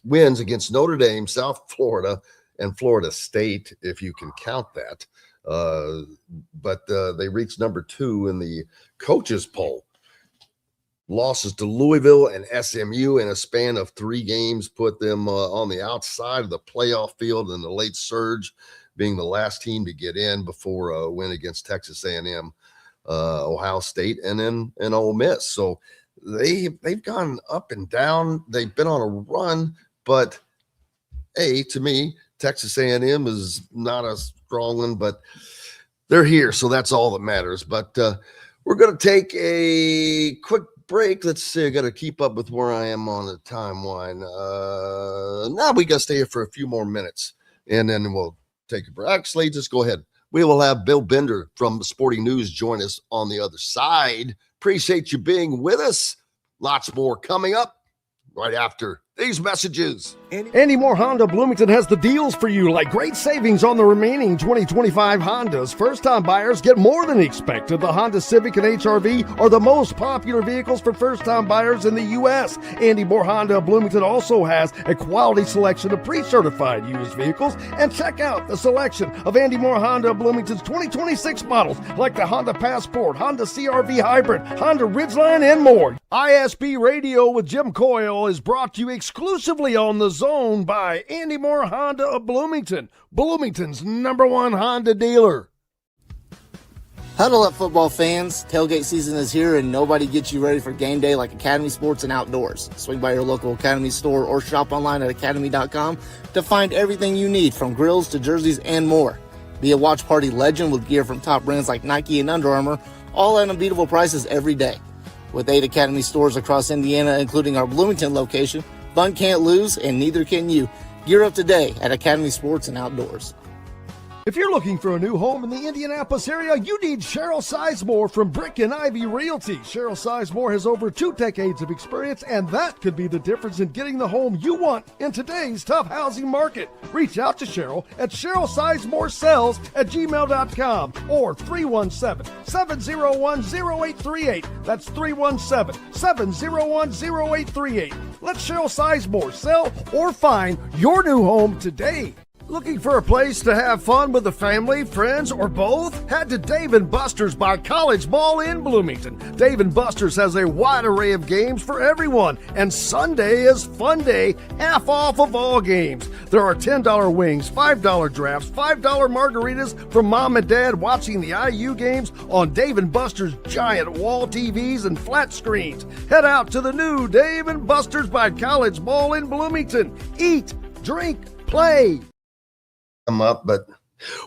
wins against Notre Dame, South Florida, and Florida State, if you can count that. But they reached number 2 in the coaches poll. Losses to Louisville and SMU in a span of 3 games put them on the outside of the playoff field, and the late surge being the last team to get in before a win against Texas A&M, Ohio State, and then Ole Miss. So they've gone up and down. They've been on a run, but to me, Texas A&M is not a strong one, but they're here, so that's all that matters. But we're going to take a quick break. Let's see. I got to keep up with where I am on the timeline. Now we got to stay here for a few more minutes, and then we'll take a break. Actually, just go ahead. We will have Bill Bender from Sporting News join us on the other side. Appreciate you being with us. Lots more coming up right after these messages. Andy Moore Honda Bloomington has the deals for you, like great savings on the remaining 2025 Hondas. First-time buyers get more than expected. The Honda Civic and HR-V are the most popular vehicles for first-time buyers in the U.S. Andy Moore Honda Bloomington also has a quality selection of pre-certified used vehicles. And check out the selection of Andy Moore Honda Bloomington's 2026 models, like the Honda Passport, Honda CR-V Hybrid, Honda Ridgeline, and more. ISB Radio with Jim Coyle is brought to you exclusively on the Zone by Andy Moore Honda of Bloomington, Bloomington's #1 Honda dealer. Huddle up, football fans. Tailgate season is here, and nobody gets you ready for game day like Academy Sports and Outdoors. Swing by your local Academy store or shop online at academy.com to find everything you need, from grills to jerseys and more. Be a watch party legend with gear from top brands like Nike and Under Armour, all at unbeatable prices every day. With 8 Academy stores across Indiana, including our Bloomington location, fun can't lose, and neither can you. Gear up today at Academy Sports and Outdoors. If you're looking for a new home in the Indianapolis area, you need Cheryl Sizemore from Brick and Ivy Realty. Cheryl Sizemore has over 2 decades of experience, and that could be the difference in getting the home you want in today's tough housing market. Reach out to Cheryl at CherylSizemoreSells@gmail.com or 317-701-0838. That's 317-701-0838. Let Cheryl Sizemore sell or find your new home today. Looking for a place to have fun with the family, friends, or both? Head to Dave & Buster's by College Mall in Bloomington. Dave & Buster's has a wide array of games for everyone, and Sunday is Fun Day, half off of all games. There are $10 wings, $5 drafts, $5 margaritas for mom and dad watching the IU games on Dave & Buster's giant wall TVs and flat screens. Head out to the new Dave & Buster's by College Mall in Bloomington. Eat, drink, play. Up, but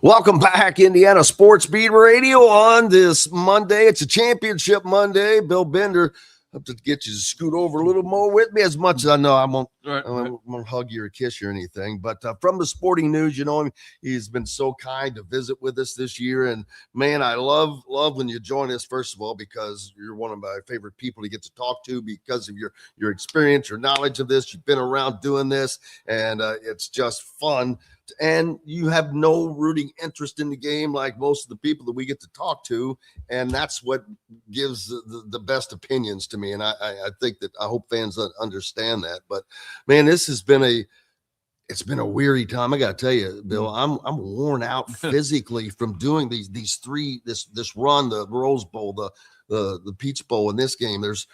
welcome back, Indiana Sports Beat Radio on this Monday. It's a championship Monday. Bill Bender, have to get you to scoot over a little more with me. As much as I know, I won't hug you or kiss you or anything. But from the sporting news, you know, he's been so kind to visit with us this year. And man, I love when you join us, first of all, because you're one of my favorite people to get to talk to because of your experience, your knowledge of this. You've been around doing this, and it's just fun. And you have no rooting interest in the game like most of the people that we get to talk to. And that's what gives the best opinions to me. And I think that I hope fans understand that. But man, this has been it's been a weary time. I got to tell you, Bill, I'm worn out physically from doing these three, this run, the Rose Bowl, the Peach Bowl in this game. There's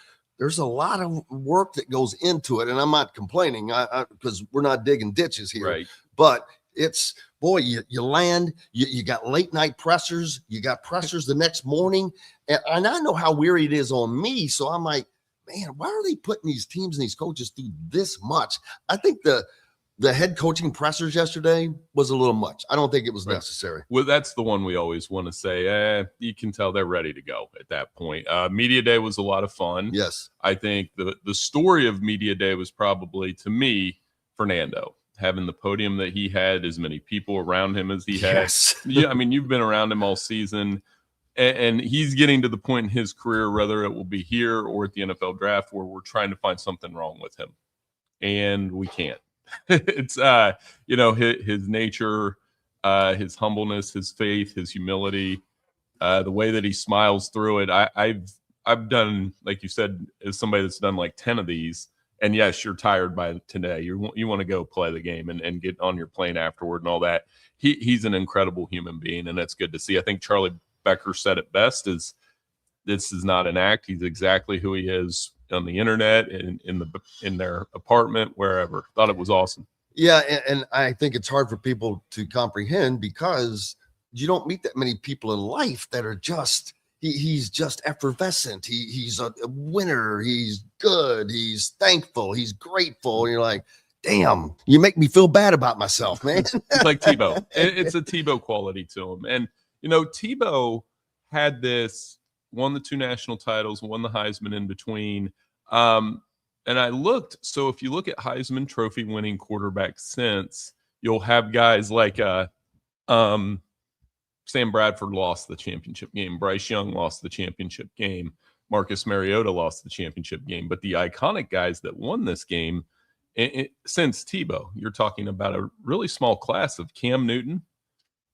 a lot of work that goes into it. And I'm not complaining because we're not digging ditches here. Right. But it's, boy, you land, you got late night pressers, you got pressers the next morning. And I know how weary it is on me. So I'm like, man, why are they putting these teams and these coaches through this much? I think the head coaching pressers yesterday was a little much. I don't think it was necessary. Well, that's the one we always want to say, you can tell they're ready to go at that point. Media Day was a lot of fun. Yes. I think the story of Media Day was probably, to me, Fernando. Having the podium that he had, as many people around him as he had. Yes. Yeah, I mean, you've been around him all season, and he's getting to the point in his career, whether it will be here or at the NFL draft, where we're trying to find something wrong with him, and we can't. It's his nature, his humbleness, his faith, his humility, the way that he smiles through it. I've done, like you said, as somebody that's done like 10 of these. And yes, you're tired by today. You want to go play the game and get on your plane afterward and all that. He's an incredible human being, and that's good to see. I think Charlie Becker said it best: "This is not an act. He's exactly who he is on the internet, in their apartment, wherever." Thought it was awesome. Yeah, and I think it's hard for people to comprehend because you don't meet that many people in life that are just. He's just effervescent. He's a winner. He's good. He's thankful. He's grateful. And you're like, damn, you make me feel bad about myself, man. It's like Tebow. It's a Tebow quality to him. And, Tebow had won the 2 national titles, won the Heisman in between. And I looked. So if you look at Heisman Trophy winning quarterbacks since, you'll have guys like Sam Bradford lost the championship game. Bryce Young lost the championship game. Marcus Mariota lost the championship game. But the iconic guys that won this game since Tebow, you're talking about a really small class of Cam Newton,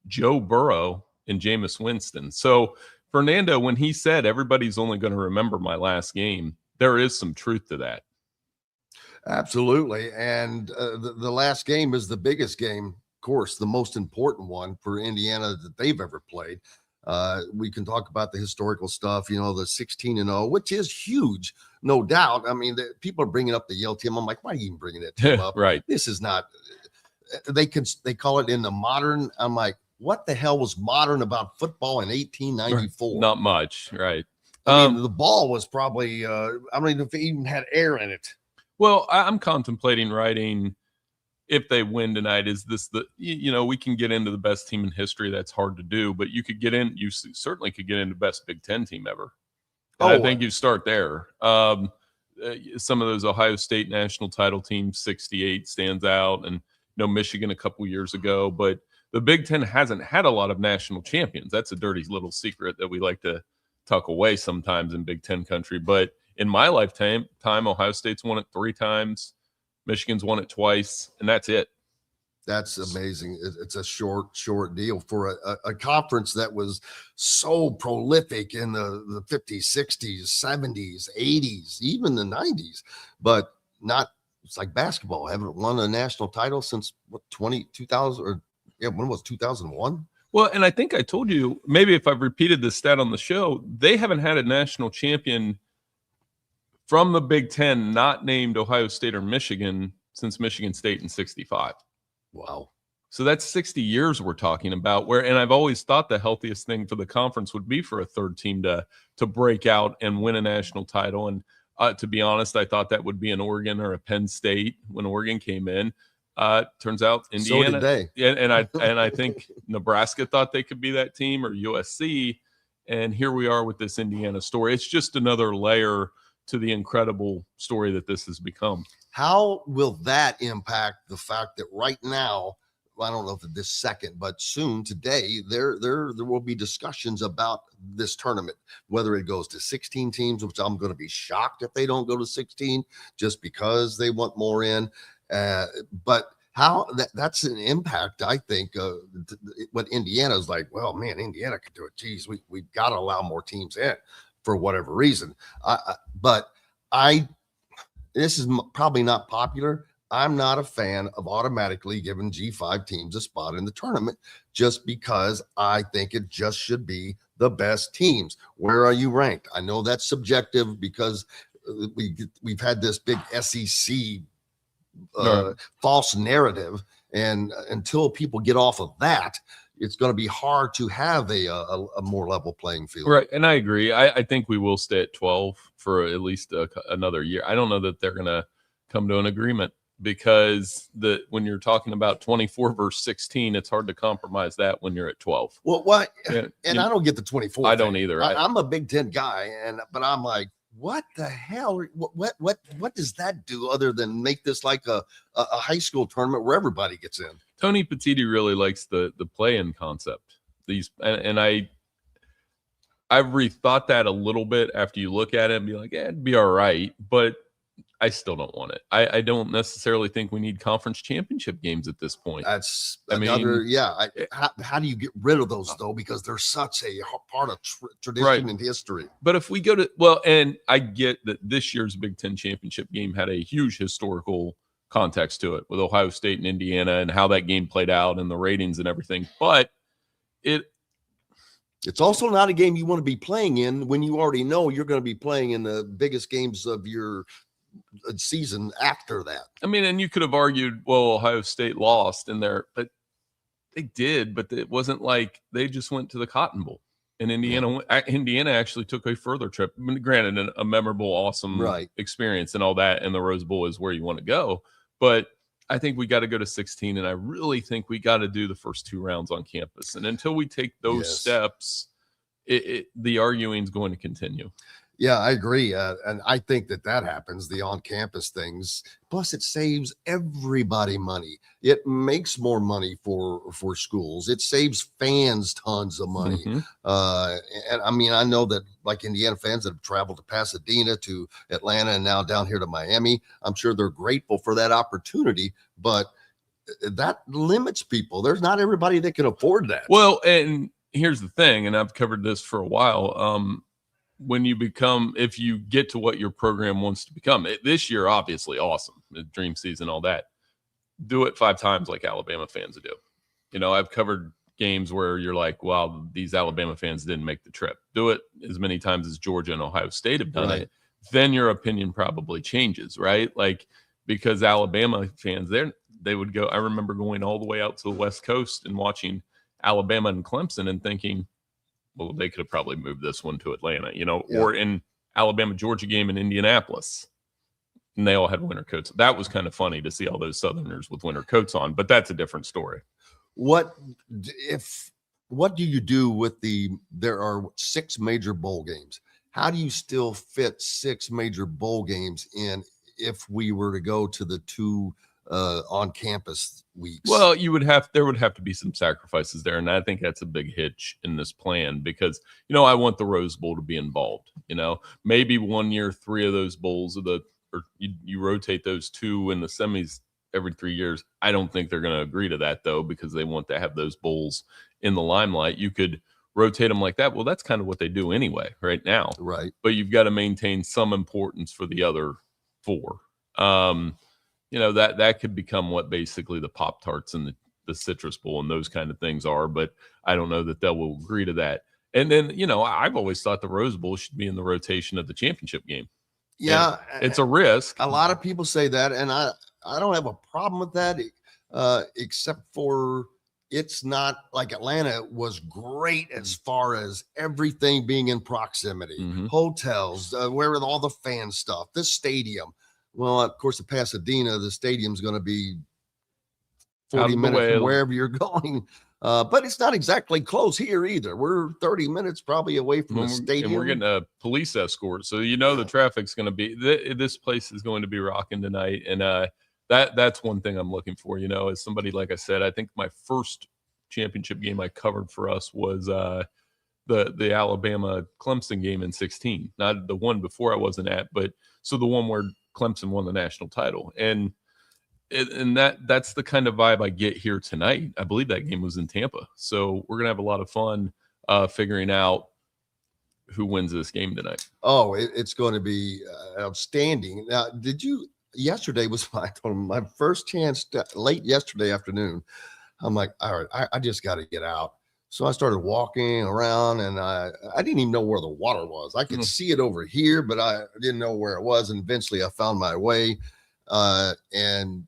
Joe Burrow, and Jameis Winston. So Fernando, when he said everybody's only going to remember my last game, there is some truth to that. Absolutely. And the last game is the biggest game. Course, the most important one for Indiana that they've ever played. We can talk about the historical stuff, the 16-0, which is huge, no doubt. I mean, people are bringing up the Yale team. I'm like, why are you even bringing that team up? Right. This is not. They call it in the modern. I'm like, what the hell was modern about football in 1894? Not much, right? I mean, the ball was probably, I don't even know if it even had air in it. Well, I'm contemplating writing, if they win tonight, is this we can get into the best team in history. That's hard to do, but you certainly could get into best Big Ten team ever. And I think you start there. Some of those Ohio State national title teams, 68 stands out, and Michigan a couple years ago, but the Big Ten hasn't had a lot of national champions. That's a dirty little secret that we like to tuck away sometimes in Big Ten country. But in my lifetime, Ohio State's won it 3 times. Michigan's won it twice, and that's it. That's amazing. It's a short deal for a conference that was so prolific in the 50s, 60s, 70s, 80s, even the 90s, but not. It's like basketball. Haven't won a national title since 2000 or when was 2001? Well, and I think I told you, maybe if I've repeated this stat on the show, they haven't had a national champion from the Big Ten not named Ohio State or Michigan since Michigan State in 65. Wow. So that's 60 years we're talking about, and I've always thought the healthiest thing for the conference would be for a third team to break out and win a national title. And to be honest, I thought that would be an Oregon or a Penn State when Oregon came in. Turns out Indiana. So did they. And I think Nebraska thought they could be that team, or USC. And here we are with this Indiana story. It's just another layer to the incredible story that this has become. How will that impact the fact that right now, I don't know if this second, but soon today, there will be discussions about this tournament, whether it goes to 16 teams, which I'm going to be shocked if they don't go to 16 just because they want more in. But how that's an impact, I think, what Indiana's like, well, man, Indiana could do it. Geez, we've got to allow more teams in for whatever reason. This is probably not popular. I'm not a fan of automatically giving G5 teams a spot in the tournament just because I think it just should be the best teams. Where are you ranked? I know that's subjective because we've had this big SEC false narrative, and until people get off of that, it's going to be hard to have a more level playing field. Right, and I agree. I think we will stay at 12 for at least another year. I don't know that they're going to come to an agreement, because when you're talking about 24 versus 16, it's hard to compromise that when you're at 12. Well, what? And I don't get the 24. I don't either. I'm a Big Ten guy, but I'm like, what the hell? What does that do other than make this like a high school tournament where everybody gets in? Tony Petitti really likes the play-in concept. I've rethought that a little bit after you look at it and be like, it'd be all right, but I still don't want it. I don't necessarily think we need conference championship games at this point. That's another, how do you get rid of those though? Because they're such a part of tradition and history. But if we go to, and I get that this year's Big Ten championship game had a huge historical context to it with Ohio State and Indiana and how that game played out and the ratings and everything. But it's also not a game you want to be playing in when you already know you're going to be playing in the biggest games of your season after that. I mean, and you could have argued, well, Ohio State lost in there, but they did, but it wasn't like they just went to the Cotton Bowl. And Indiana actually took a further trip. I mean, granted, a memorable, awesome experience and all that, and the Rose Bowl is where you want to go. But I think we got to go to 16, and I really think we got to do the first 2 rounds on campus. And until we take those steps, the arguing is going to continue. Yeah, I agree. And I think that happens, the on-campus things. Plus, it saves everybody money. It makes more money for schools. It saves fans tons of money. And I mean, I know that like Indiana fans that have traveled to Pasadena, to Atlanta, and now down here to Miami, I'm sure they're grateful for that opportunity, but that limits people. There's not everybody that can afford that. Well, and here's the thing, and I've covered this for a while. If you get to what your program wants to become, this year, obviously awesome, the dream season, all that, do it 5 times like Alabama fans do. I've covered games where you're like, wow, these Alabama fans didn't make the trip. Do it as many times as Georgia and Ohio State have done it. Then your opinion probably changes, right? Like, because Alabama fans, they would go, I remember going all the way out to the West Coast and watching Alabama and Clemson and thinking, well, they could have probably moved this one to Atlanta, or in Alabama-Georgia game in Indianapolis. And they all had winter coats. That was kind of funny to see all those Southerners with winter coats on, but that's a different story. What do you do with there are 6 major bowl games? How do you still fit 6 major bowl games in if we were to go to the 2 on-campus weeks? Well, there would have to be some sacrifices there, and I think that's a big hitch in this plan because, I want the Rose Bowl to be involved. Maybe one year 3 of those bowls or you rotate those 2 in the semis every 3 years. I don't think they're going to agree to that, though, because they want to have those bowls in the limelight. You could rotate them like that. Well, that's kind of what they do anyway right now. Right. But you've got to maintain some importance for the other 4. That could become what basically the Pop-Tarts and the Citrus Bowl and those kind of things are, but I don't know that they will agree to that. And then, I've always thought the Rose Bowl should be in the rotation of the championship game. Yeah. And it's a risk. A lot of people say that, and I don't have a problem with that, except for it's not like Atlanta was great as far as everything being in proximity, hotels, where with all the fan stuff, the stadium. Well, of course, at Pasadena, the stadium's going to be 40 minutes from wherever you're going. But it's not exactly close here either. We're 30 minutes probably away from the stadium. And we're getting a police escort. So, the traffic's going to be, this place is going to be rocking tonight. And that's one thing I'm looking for, as somebody, like I said, I think my first championship game I covered for us was the Alabama Clemson game in 2016. Not the one before I wasn't at, but so the one where Clemson won the national title. And that's the kind of vibe I get here tonight. I believe that game was in Tampa. So we're going to have a lot of fun figuring out who wins this game tonight. Oh, it's going to be outstanding. Now, yesterday was my first chance late yesterday afternoon. I'm like, all right, I just got to get out. So I started walking around, and I didn't even know where the water was. I could see it over here, but I didn't know where it was. And eventually I found my way and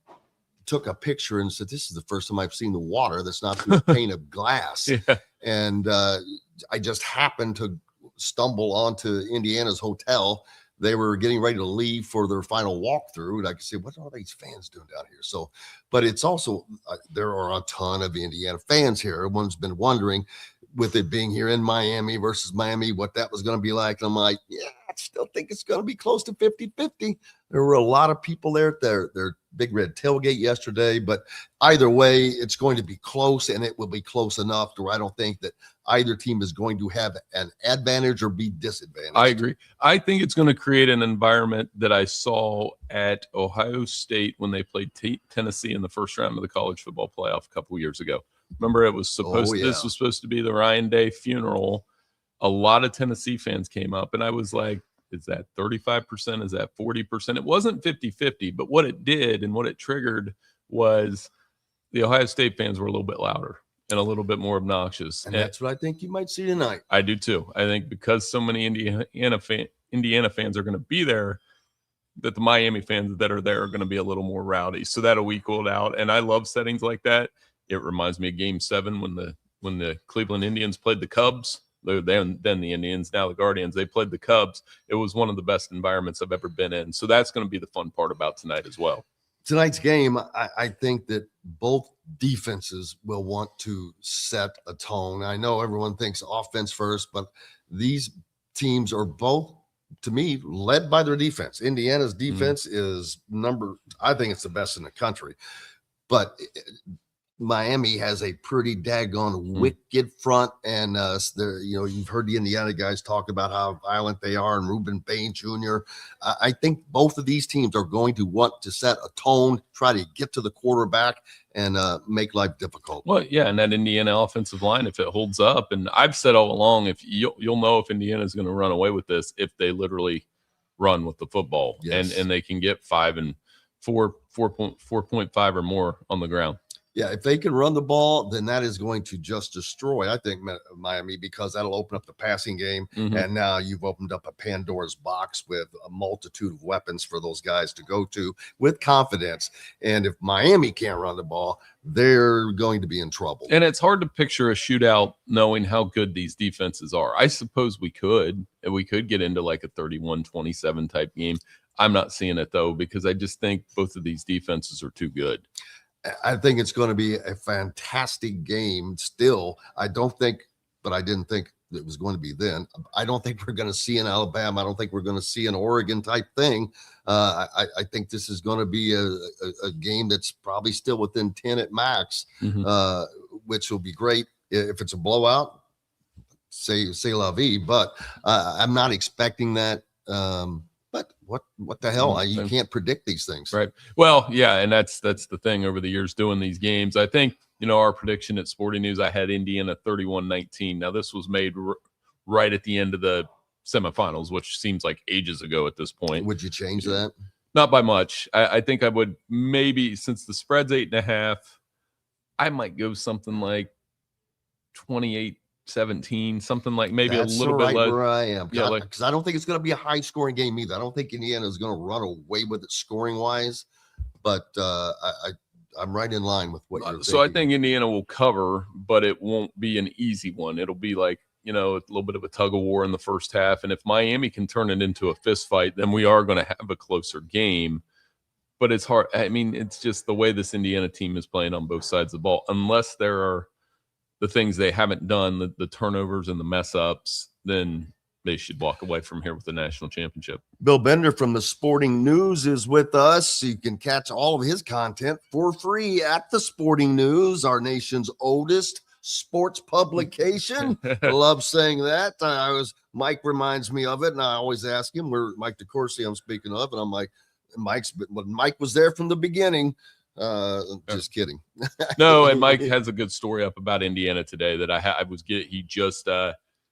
took a picture and said, this is the first time I've seen the water that's not through a pane of glass. Yeah. And I just happened to stumble onto Indiana's hotel. They were getting ready to leave for their final walkthrough. And I could say, what are these fans doing down here? So, but it's also, there are a ton of Indiana fans here. Everyone's been wondering, with it being here in Miami versus Miami, what that was going to be like. And I'm like, yeah, I still think it's going to be close to 50-50. There were a lot of people there at their Big Red tailgate yesterday, but either way, it's going to be close, and it will be close enough to where I don't think that either team is going to have an advantage or be disadvantaged. I agree. I think it's going to create an environment that I saw at Ohio State when they played Tennessee in the first round of the college football playoff a couple of years ago. Remember, it was this was supposed to be the Ryan Day funeral. A lot of Tennessee fans came up, and I was like, is that 35%? Is that 40%? It wasn't 50-50, but what it did and what it triggered was the Ohio State fans were a little bit louder and a little bit more obnoxious. And that's what I think you might see tonight. I do too. I think because so many Indiana fans are going to be there, that the Miami fans that are there are going to be a little more rowdy. So that'll equal it out. And I love settings like that. It reminds me of Game 7 when the Cleveland Indians played the Cubs. Then the Indians, now the Guardians, they played the Cubs. It was one of the best environments I've ever been in. So that's going to be the fun part about tonight as well. Tonight's game, I think that both defenses will want to set a tone. I know everyone thinks offense first, but these teams are both, to me, led by their defense. Indiana's defense is I think it's the best in the country. But Miami has a pretty daggone wicked front, and you've heard the Indiana guys talk about how violent they are, and Reuben Bain Jr. I think both of these teams are going to want to set a tone, try to get to the quarterback, and make life difficult. Well, yeah, and that Indiana offensive line, if it holds up, and I've said all along, if you'll know if Indiana is going to run away with this if they literally run with the football, and they can get 5 and 4.5 or more on the ground. Yeah, if they can run the ball, then that is going to just destroy, I think, Miami, because that'll open up the passing game. And now you've opened up a Pandora's box with a multitude of weapons for those guys to go to with confidence. And if Miami can't run the ball, they're going to be in trouble. And it's hard to picture a shootout knowing how good these defenses are. I suppose we could get into like a 31-27 type game. I'm not seeing it, though, because I just think both of these defenses are too good. I think it's going to be a fantastic game still. I don't think, but I didn't think it was going to be then. I don't think we're going to see an Alabama. I don't think we're going to see an Oregon type thing. I think this is going to be a game that's probably still within 10 at max, which will be great. If it's a blowout, say la vie, but I'm not expecting that. But what the hell? You can't predict these things. Right. Well, yeah, and that's the thing over the years doing these games. I think, our prediction at Sporting News, I had Indiana 31-19. Now, this was made right at the end of the semifinals, which seems like ages ago at this point. Would you change that? Not by much. I think I would maybe, since the spread's 8.5, I might go something like 28-17, something like maybe That's a little bit less. Where I am, Yeah, because I don't think it's going to be a high-scoring game either. I don't think Indiana is going to run away with it scoring-wise, but I'm right in line with what you're thinking. So I think Indiana will cover, but it won't be an easy one. It'll be like, a little bit of a tug of war in the first half, and if Miami can turn it into a fist fight, then we are going to have a closer game. But it's hard. I mean, it's just the way this Indiana team is playing on both sides of the ball. Unless there are the things they haven't done, the turnovers and the mess ups, then they should walk away from here with the national championship. Bill Bender from the Sporting News is with us. You can catch all of his content for free at the Sporting News, our nation's oldest sports publication. I love saying that. Mike reminds me of it, and I always ask him, where Mike DeCourcy I'm speaking of, and I'm like, Mike was there from the beginning. Just kidding. No, and Mike has a good story up about Indiana today that he just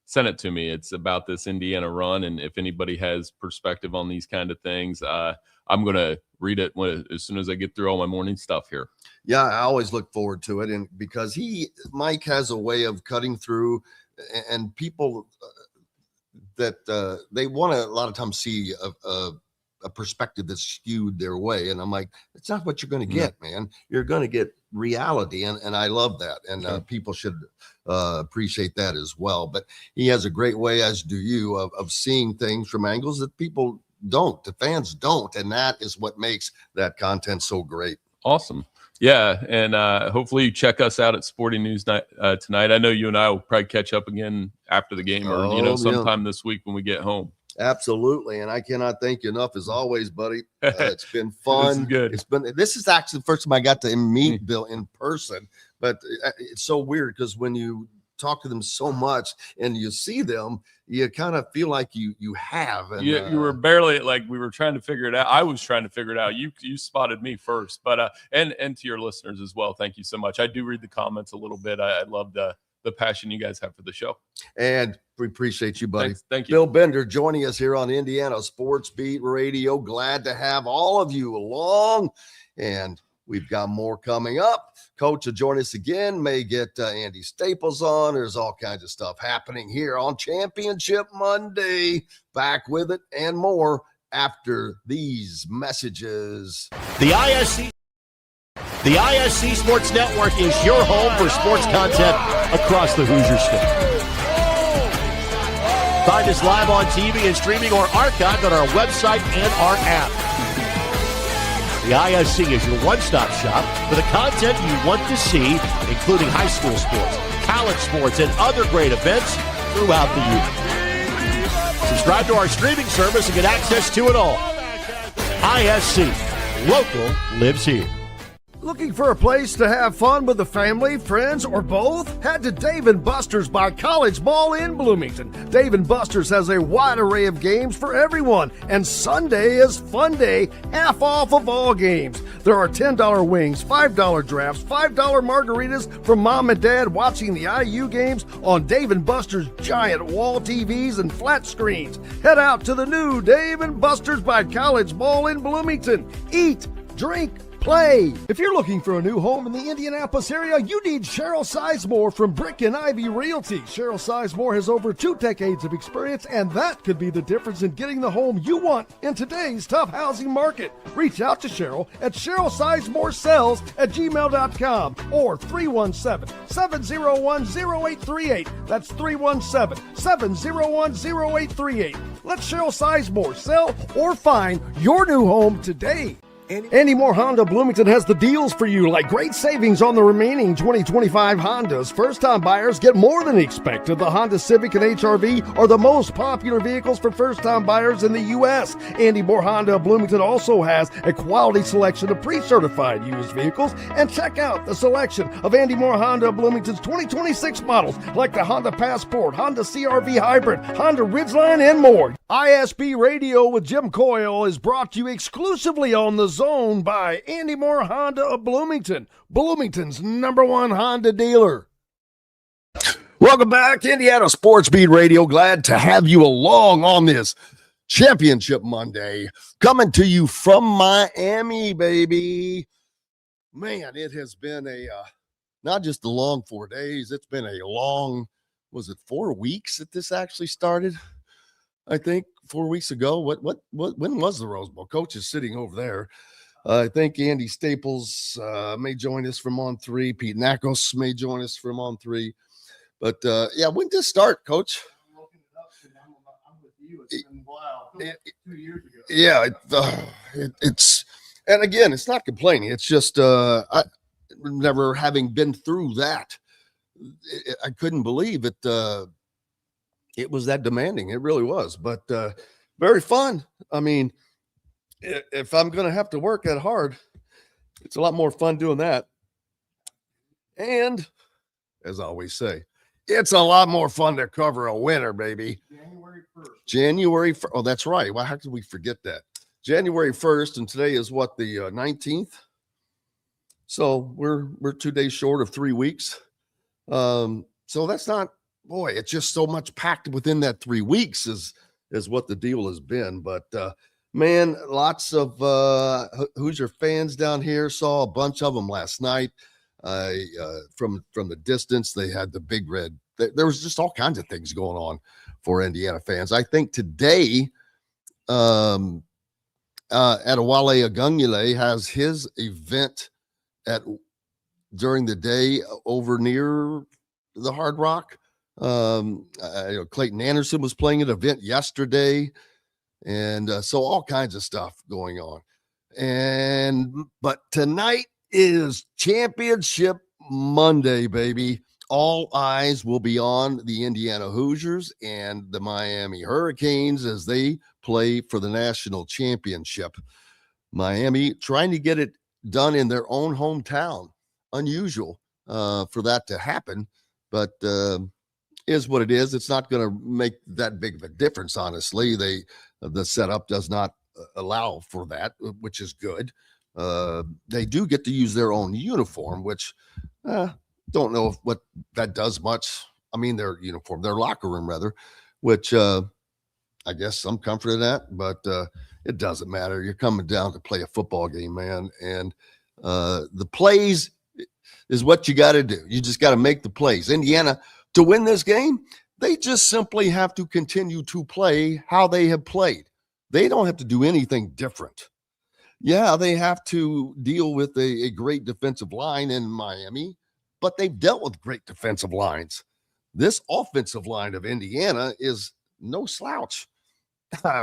sent it to me. It's about this Indiana run, and if anybody has perspective on these kind of things, I'm going to read it as soon as I get through all my morning stuff here. Yeah, I always look forward to it, and because Mike has a way of cutting through, and people that they want to a lot of times see a perspective that's skewed their way, and I'm like, it's not what you're going to get, man. You're going to get reality, and I love that, and people should appreciate that as well. But he has a great way, as do you, of seeing things from angles that people don't, the fans don't, and that is what makes that content so great. Awesome. Yeah, and hopefully you check us out at Sporting News tonight. I know you and I will probably catch up again after the game, or sometime this week when we get home. Absolutely, and I cannot thank you enough as always, buddy. It's been fun. This is actually the first time I got to meet Bill in person, but it's so weird because when you talk to them so much and you see them, you kind of feel like you have. And, you were barely, like, we were trying to figure it out. I was trying to figure it out. You spotted me first, but and to your listeners as well, thank you so much. I do read the comments a little bit. I love the passion you guys have for the show. And we appreciate you, buddy. Thank you. Bill Bender joining us here on Indiana Sports Beat Radio. Glad to have all of you along, and we've got more coming up. Coach will join us again. May get Andy Staples on. There's all kinds of stuff happening here on Championship Monday. Back with it and more after these messages. The ISC Sports Network is your home for sports content across the Hoosier State. Find us live on TV and streaming or archived on our website and our app. The ISC is your one-stop shop for the content you want to see, including high school sports, college sports, and other great events throughout the year. Subscribe to our streaming service and get access to it all. ISC, local lives here. Looking for a place to have fun with the family, friends, or both? Head to Dave & Buster's by College Mall in Bloomington. Dave & Buster's has a wide array of games for everyone, and Sunday is Fun Day, half off of all games. There are $10 wings, $5 drafts, $5 margaritas from mom and dad watching the IU games on Dave & Buster's giant wall TVs and flat screens. Head out to the new Dave & Buster's by College Mall in Bloomington. Eat, drink, play. If you're looking for a new home in the Indianapolis area, you need Cheryl Sizemore from Brick and Ivy Realty. Cheryl Sizemore has over 2 decades of experience, and that could be the difference in getting the home you want in today's tough housing market. Reach out to Cheryl at CherylSizemoreSells@gmail.com or 317-701-0838. That's 317-701-0838. Let Cheryl Sizemore sell or find your new home today. Andy Moore Honda Bloomington has the deals for you, like great savings on the remaining 2025 Hondas. First-time buyers get more than expected. The Honda Civic and HR-V are the most popular vehicles for first-time buyers in the U.S. Andy Moore Honda Bloomington also has a quality selection of pre-certified used vehicles. And check out the selection of Andy Moore Honda Bloomington's 2026 models, like the Honda Passport, Honda CR-V Hybrid, Honda Ridgeline, and more. ISB Radio with Jim Coyle is brought to you exclusively on the Zone by Andy Moore Honda of Bloomington, Bloomington's #1 Honda dealer. Welcome back to Indiana Sports Beat Radio. Glad to have you along on this Championship Monday. Coming to you from Miami, baby. Man, it has been not just a long 4 days. It's been a long, was it 4 weeks that this actually started? I think 4 weeks ago. When was the Rose Bowl? Coach is sitting over there. I think Andy Staples may join us from on 3. Pete Nakos may join us from on 3. But yeah, when did this start, Coach? I'm looking it up, and I'm with you. It's been a while. 2 years ago. Yeah, it's, and again, it's not complaining. It's just I never having been through that. I couldn't believe it. It was that demanding. It really was, but very fun. I mean, if I'm going to have to work that hard, it's a lot more fun doing that. And as I always say, it's a lot more fun to cover a winner, baby. January 1st. Oh, that's right. Well, how could we forget that? January 1st, and today is what, the 19th? So we're 2 days short of 3 weeks. So that's not, boy, it's just so much packed within that 3 weeks is what the deal has been. But man, lots of Hoosier fans down here. Saw a bunch of them last night. From the distance, they had the big red. There was just all kinds of things going on for Indiana fans. I think today, Adewale Agungile has his event during the day over near the Hard Rock. Clayton Anderson was playing an event yesterday, and so all kinds of stuff going on. But tonight is Championship Monday, baby. All eyes will be on the Indiana Hoosiers and the Miami Hurricanes as they play for the national championship. Miami trying to get it done in their own hometown. Unusual for that to happen, but is what it is. It's not going to make that big of a difference, honestly. The setup does not allow for that, which is good. They do get to use their own uniform, which don't know what that does much. I mean, their uniform, their locker room, rather, which I guess some comfort in that, but it doesn't matter. You're coming down to play a football game, man. And the plays is what you got to do. You just got to make the plays. Indiana, to win this game, they just simply have to continue to play how they have played. They don't have to do anything different. Yeah, they have to deal with a great defensive line in Miami, but they've dealt with great defensive lines. This offensive line of Indiana is no slouch.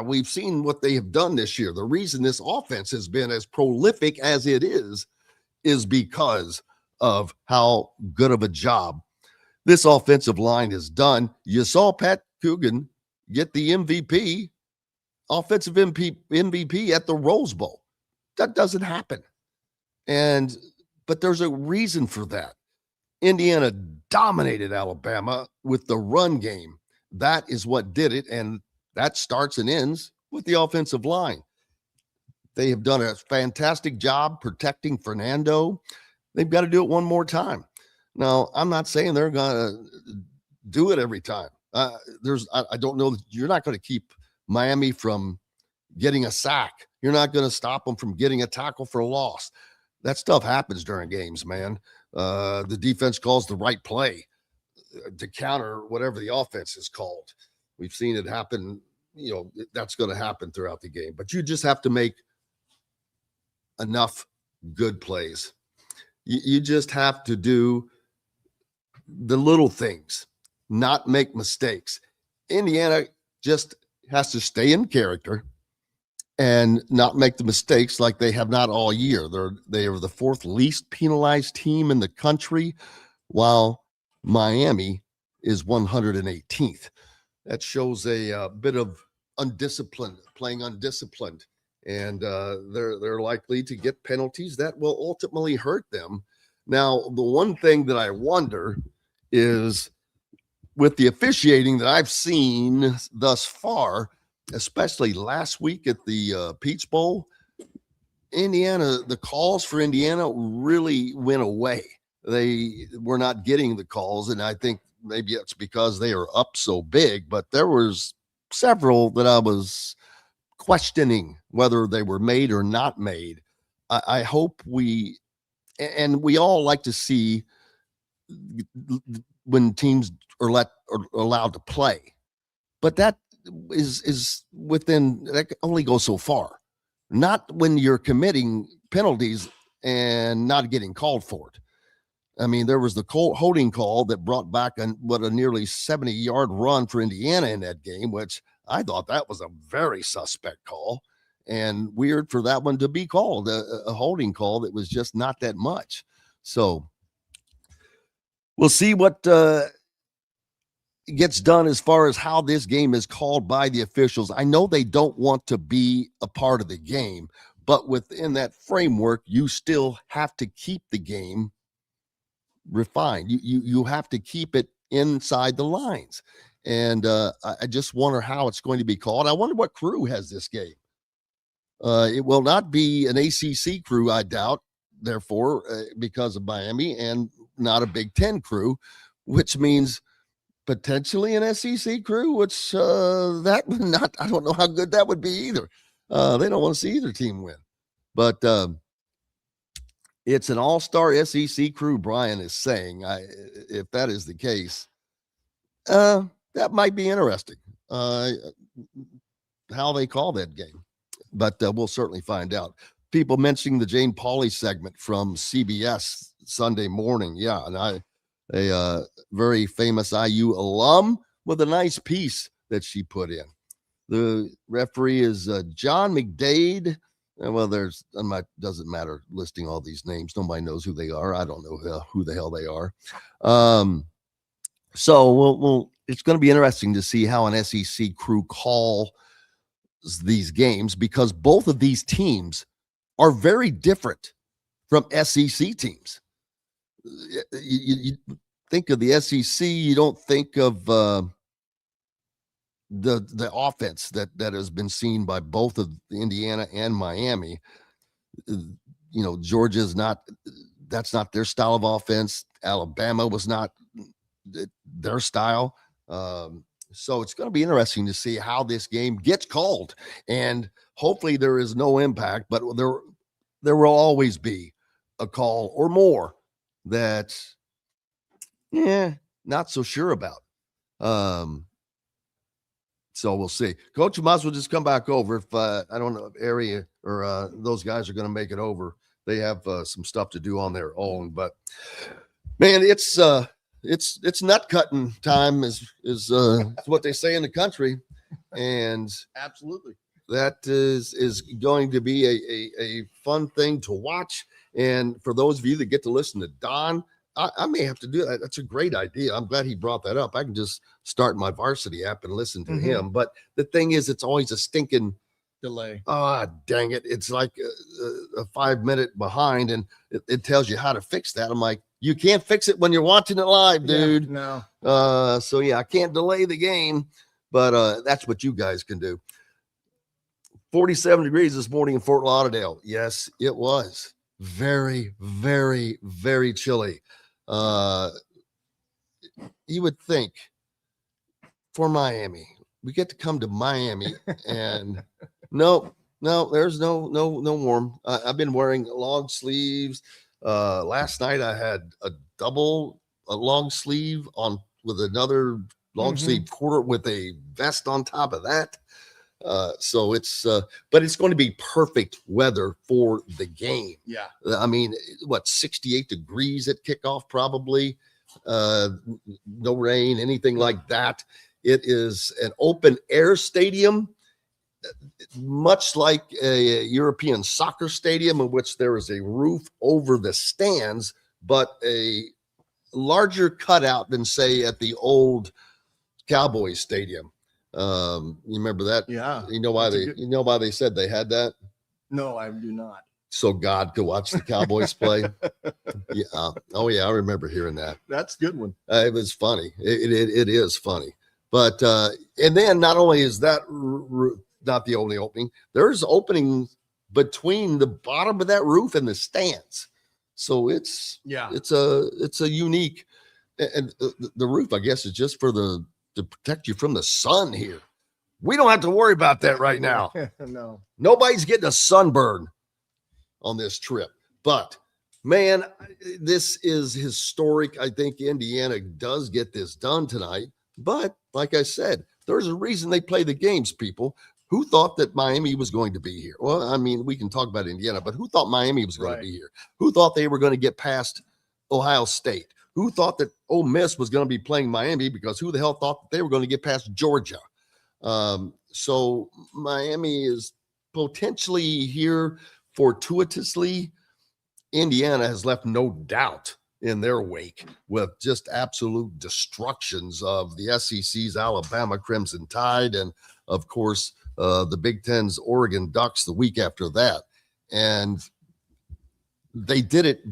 We've seen what they have done this year. The reason this offense has been as prolific as it is because of how good of a job this offensive line has done. You saw Pat Coogan get the MVP, offensive MVP at the Rose Bowl. That doesn't happen. But there's a reason for that. Indiana dominated Alabama with the run game. That is what did it, and that starts and ends with the offensive line. They have done a fantastic job protecting Fernando. They've got to do it one more time. Now, I'm not saying they're going to do it every time. I don't know. You're not going to keep Miami from getting a sack. You're not going to stop them from getting a tackle for a loss. that stuff happens during games, man. The defense calls the right play to counter whatever the offense is called. We've seen it happen. That's going to happen throughout the game, but you just have to make enough good plays. You just have to do the little things, not make mistakes. Indiana just has to stay in character and not make the mistakes like they have not all year. They are the fourth least penalized team in the country, while Miami is 118th. That shows a bit of playing undisciplined, and they're likely to get penalties that will ultimately hurt them. Now, the one thing that I wonder is with the officiating that I've seen thus far, especially last week at the Peach Bowl, the calls for Indiana really went away. They were not getting the calls, and I think maybe it's because they are up so big, but there was several that I was questioning whether they were made or not made. I hope we all like to see when teams are allowed to play, but that is within, that only goes so far, not when you're committing penalties and not getting called for it. I mean, there was the holding call that brought back a nearly 70-yard run for Indiana in that game, which I thought that was a very suspect call, and weird for that one to be called a holding call that was just not that much. So we'll see what gets done as far as how this game is called by the officials. I know they don't want to be a part of the game, but within that framework, you still have to keep the game refined. You have to keep it inside the lines. And I just wonder how it's going to be called. I wonder what crew has this game. It will not be an ACC crew, I doubt, therefore, because of Miami, and not a Big Ten crew, which means potentially an SEC crew, which that would not, I don't know how good that would be either. They don't want to see either team win. But it's an all-star SEC crew, Brian is saying. If that is the case, that might be interesting, how they call that game. But we'll certainly find out. People mentioning the Jane Pauley segment from CBS Sunday morning. Yeah, and a very famous IU alum with a nice piece that she put in. The referee is John McDade. Well, doesn't matter listing all these names. Nobody knows who they are. I don't know who the hell they are. So it's going to be interesting to see how an SEC crew calls these games, because both of these teams are very different from SEC teams. You think of the SEC, you don't think of the offense that has been seen by both of Indiana and Miami. Georgia's that's not their style of offense. Alabama was not their style. So it's going to be interesting to see how this game gets called, and hopefully there is no impact, but there will always be a call or more that, not so sure about. So we'll see. Coach, you might as well just come back over if I don't know if area or those guys are going to make it over. They have some stuff to do on their own, but man, it's nut cutting time is what they say in the country, and Absolutely. that is going to be a fun thing to watch. And for those of you that get to listen to Don, I may have to do that. That's a great idea. I'm glad he brought that up. I can just start my Varsity app and listen to him. But the thing is, it's always a stinking delay. Ah, dang it. It's like a 5-minute behind, and it tells you how to fix that. I'm like, you can't fix it when you're watching it live, dude. Yeah, no. So yeah, I can't delay the game, but that's what you guys can do. 47 degrees this morning in Fort Lauderdale. Yes, it was very, very, very chilly. You would think for Miami, we get to come to Miami, and nope, No, there's no warm. I've been wearing long sleeves. Last night I had a long sleeve on with another long sleeve quarter with a vest on top of that. So it's but it's going to be perfect weather for the game. Yeah. I mean, 68 degrees at kickoff, probably. No rain, anything like that. It is an open air stadium, much like a European soccer stadium, in which there is a roof over the stands, but a larger cutout than, say, at the old Cowboys stadium. You remember that? Yeah. You know why they said they had that? No, I do not. So God could watch the Cowboys play. Yeah. Oh yeah, I remember hearing that. That's a good one. It was funny. It is funny. But and then not only is that not the only opening, there's opening between the bottom of that roof and the stands. So it's a unique, and the roof, I guess, is just to protect you from the sun here. We don't have to worry about that right now. No. Nobody's getting a sunburn on this trip. But man, this is historic. I think Indiana does get this done tonight. But like I said, there's a reason they play the games, people. Who thought that Miami was going to be here? Well, I mean, we can talk about Indiana, but who thought Miami was going to be here? Who thought they were going to get past Ohio State? Who thought that Ole Miss was going to be playing Miami? Because who the hell thought that they were going to get past Georgia? So Miami is potentially here fortuitously. Indiana has left no doubt in their wake with just absolute destructions of the SEC's Alabama Crimson Tide and, of course, the Big Ten's Oregon Ducks the week after that. And they did it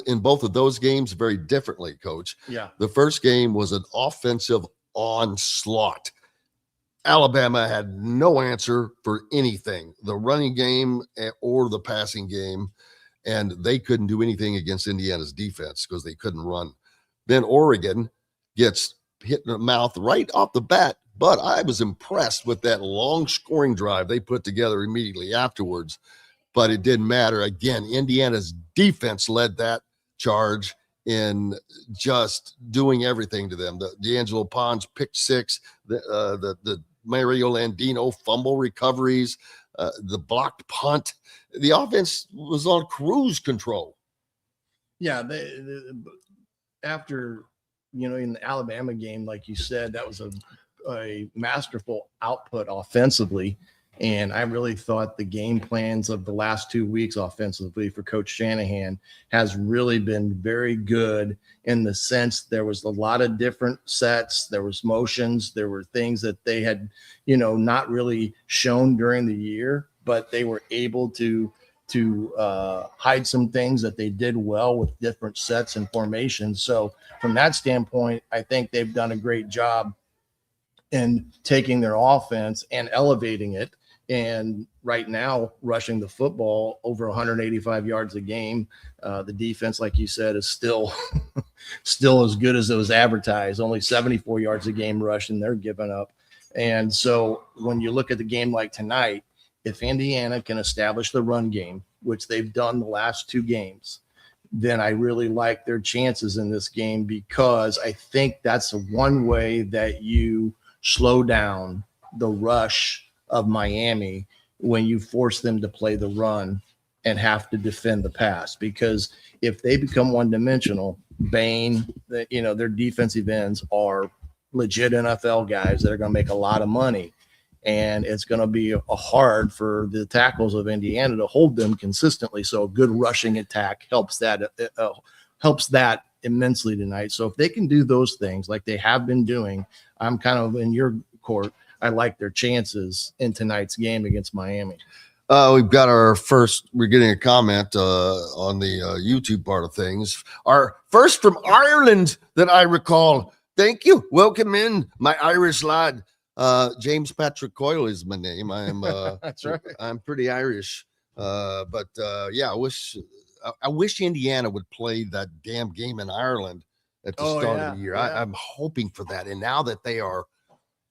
in both of those games very differently, Coach. Yeah. The first game was an offensive onslaught. Alabama had no answer for anything, the running game or the passing game, and they couldn't do anything against Indiana's defense because they couldn't run. Then Oregon gets hit in the mouth right off the bat, but I was impressed with that long scoring drive they put together immediately afterwards, but it didn't matter. Again, Indiana's defense led that charge in just doing everything to them. The D'Angelo Pons pick six, the Mario Landino fumble recoveries, the blocked punt. The offense was on cruise control. Yeah, after in the Alabama game, like you said, that was a masterful output offensively. And I really thought the game plans of the last 2 weeks offensively for Coach Shanahan has really been very good in the sense there was a lot of different sets. There was motions. There were things that they had, not really shown during the year, but they were able to hide some things that they did well with different sets and formations. So from that standpoint, I think they've done a great job in taking their offense and elevating it. And right now, rushing the football over 185 yards a game. The defense, like you said, is still as good as it was advertised. Only 74 yards a game rushing, they're giving up. And so when you look at the game like tonight, if Indiana can establish the run game, which they've done the last 2 games, then I really like their chances in this game, because I think that's one way that you slow down the rush of Miami when you force them to play the run and have to defend the pass. Because if they become one-dimensional, Bain, their defensive ends are legit NFL guys that are going to make a lot of money. And it's going to be hard for the tackles of Indiana to hold them consistently. So a good rushing attack helps that immensely tonight. So if they can do those things like they have been doing, I'm kind of in your court. I like their chances in tonight's game against Miami. We've got we're getting a comment on the YouTube part of things. Our first from Ireland that I recall. Thank you. Welcome in, my Irish lad. James Patrick Coyle is my name. I am That's right. I'm pretty Irish. But yeah, I wish Indiana would play that damn game in Ireland at the start of the year. Yeah. I'm hoping for that. And now that they are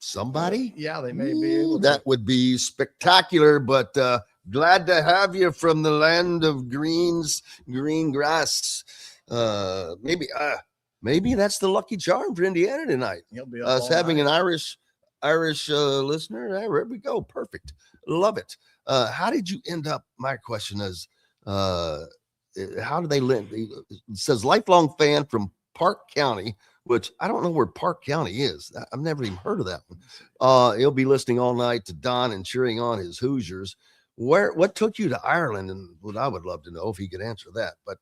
somebody, yeah, they may be able to. That would be spectacular. But Glad to have you from the land of green grass. Maybe that's the lucky charm for Indiana tonight. He'll be up Us all having night. an Irish listener. There we go. Perfect. Love it. How did you end up? My question is, how do they live? It says lifelong fan from Park County, which I don't know where Park County is. I've never even heard of that one. He'll be listening all night to Don and cheering on his Hoosiers. What took you to Ireland? And what I would love to know if he could answer that. But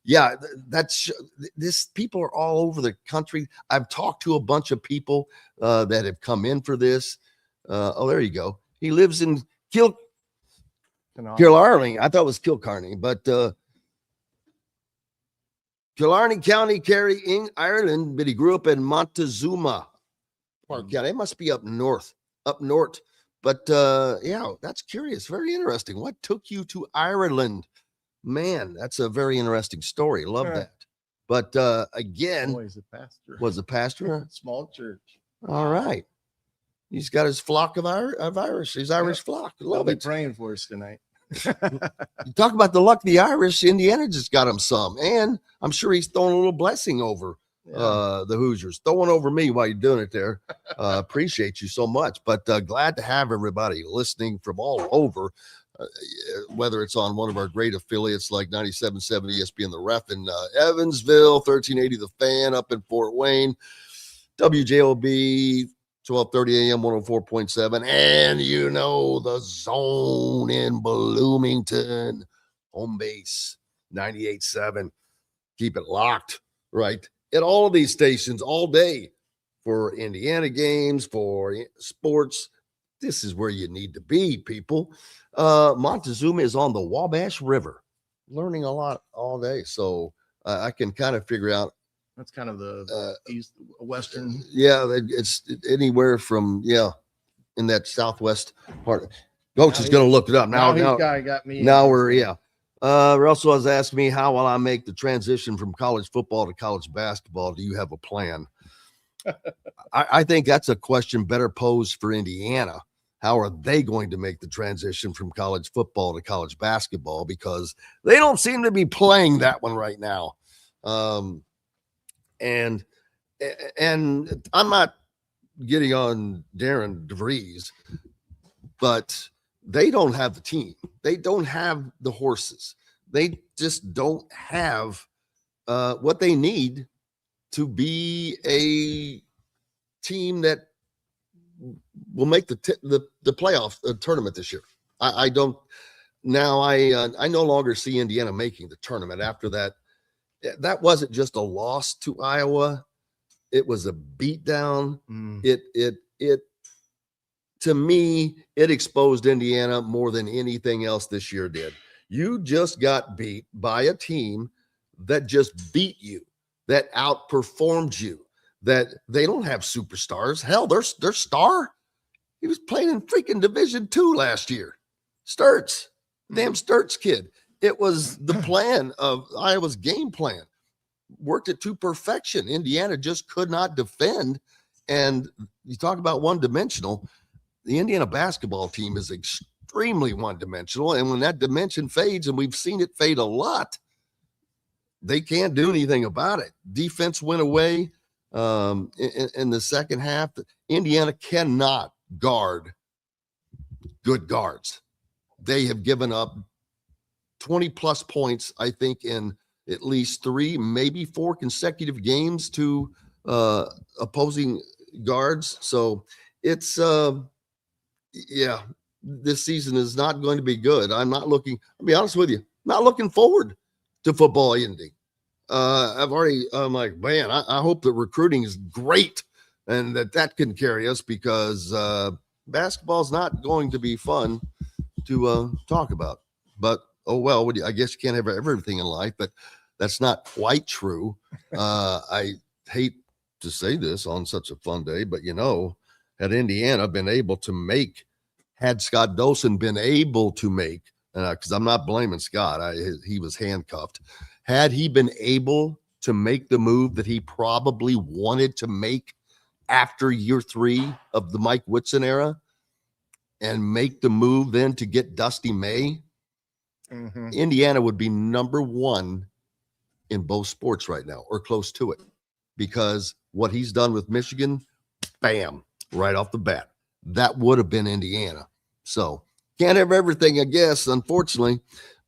yeah, that's this. People are all over the country. I've talked to a bunch of people that have come in for this. There you go. He lives in Killarney. I thought it was Kilcarney, but Killarney County, Kerry, Ireland, but he grew up in Montezuma. Yeah, they must be up north. But yeah, that's curious. Very interesting. What took you to Ireland? Man, that's a very interesting story. Love that. But again, Oh, he's a pastor. was a pastor. Small church. All right. He's got his flock of Irish. His Irish flock. I'll Love be it. praying for us tonight. You talk about the luck of the Irish. Indiana just got him some, and I'm sure he's throwing a little blessing over the Hoosiers. Throwing over me while you're doing it there. Appreciate you so much. But glad to have everybody listening from all over, whether it's on one of our great affiliates like 97.7 ESPN The Ref in Evansville, 1380 The Fan up in Fort Wayne, WJOB 12:30 a.m. 104.7, and you know the Zone in Bloomington, home base 98.7. Keep it locked right at all of these stations all day for Indiana games, for sports. This is where you need to be, people. Montezuma is on the Wabash River. Learning a lot all day, so I can kind of figure out. That's kind of the western. Yeah, it's anywhere from in that southwest part. Coach is going to look it up now. Now got me. Now we're Russell has asked me, how will I make the transition from college football to college basketball? Do you have a plan? I think that's a question better posed for Indiana. How are they going to make the transition from college football to college basketball? Because they don't seem to be playing that one right now. And I'm not getting on Darren DeVries, but they don't have the team. They don't have the horses. They just don't have what they need to be a team that will make the playoff tournament this year. I don't. Now I no longer see Indiana making the tournament after that. That wasn't just a loss to Iowa. It was a beatdown. It to me, it exposed Indiana more than anything else this year did. You just got beat by a team that just beat you, that outperformed you, that they don't have superstars. Hell, their star, he was playing in freaking Division II last year. Sturts, damn Sturts kid. It was the plan of Iowa's game plan. Worked it to perfection. Indiana just could not defend. And you talk about one-dimensional. The Indiana basketball team is extremely one-dimensional. And when that dimension fades, and we've seen it fade a lot, they can't do anything about it. Defense went away in the second half. Indiana cannot guard good guards. They have given up 20 plus points, I think, in at least 3, maybe 4 consecutive games to opposing guards. So it's, this season is not going to be good. I'll be honest with you, not looking forward to football ending. I'm like, man, I hope the recruiting is great and that can carry us, because basketball is not going to be fun to talk about. But oh well, I guess you can't have everything in life, but that's not quite true. I hate to say this on such a fun day, but had Indiana been able to had Scott Dosen been able to make, because I'm not blaming Scott, he was handcuffed. Had he been able to make the move that he probably wanted to make after year 3 of the Mike Whitson era, and make the move then to get Dusty May, Indiana would be number one in both sports right now, or close to it, because what he's done with Michigan, bam, right off the bat, that would have been Indiana. So can't have everything, I guess, unfortunately,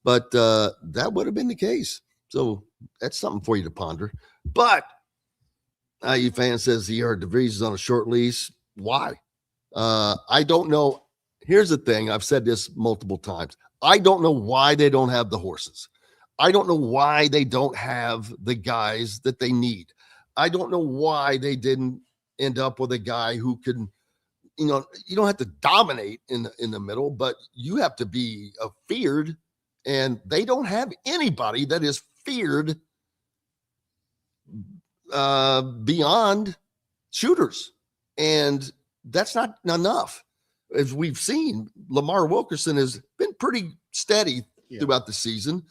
but that would have been the case. So that's something for you to ponder. But IU fan says he heard DeVries is on a short lease. Why? I don't know. Here's the thing. I've said this multiple times. I don't know why they don't have the horses. I don't know why they don't have the guys that they need. I don't know why they didn't end up with a guy who can, you don't have to dominate in the middle, but you have to be feared, and they don't have anybody that is feared beyond shooters, and that's not enough. As we've seen, Lamar Wilkerson has been pretty steady throughout the season.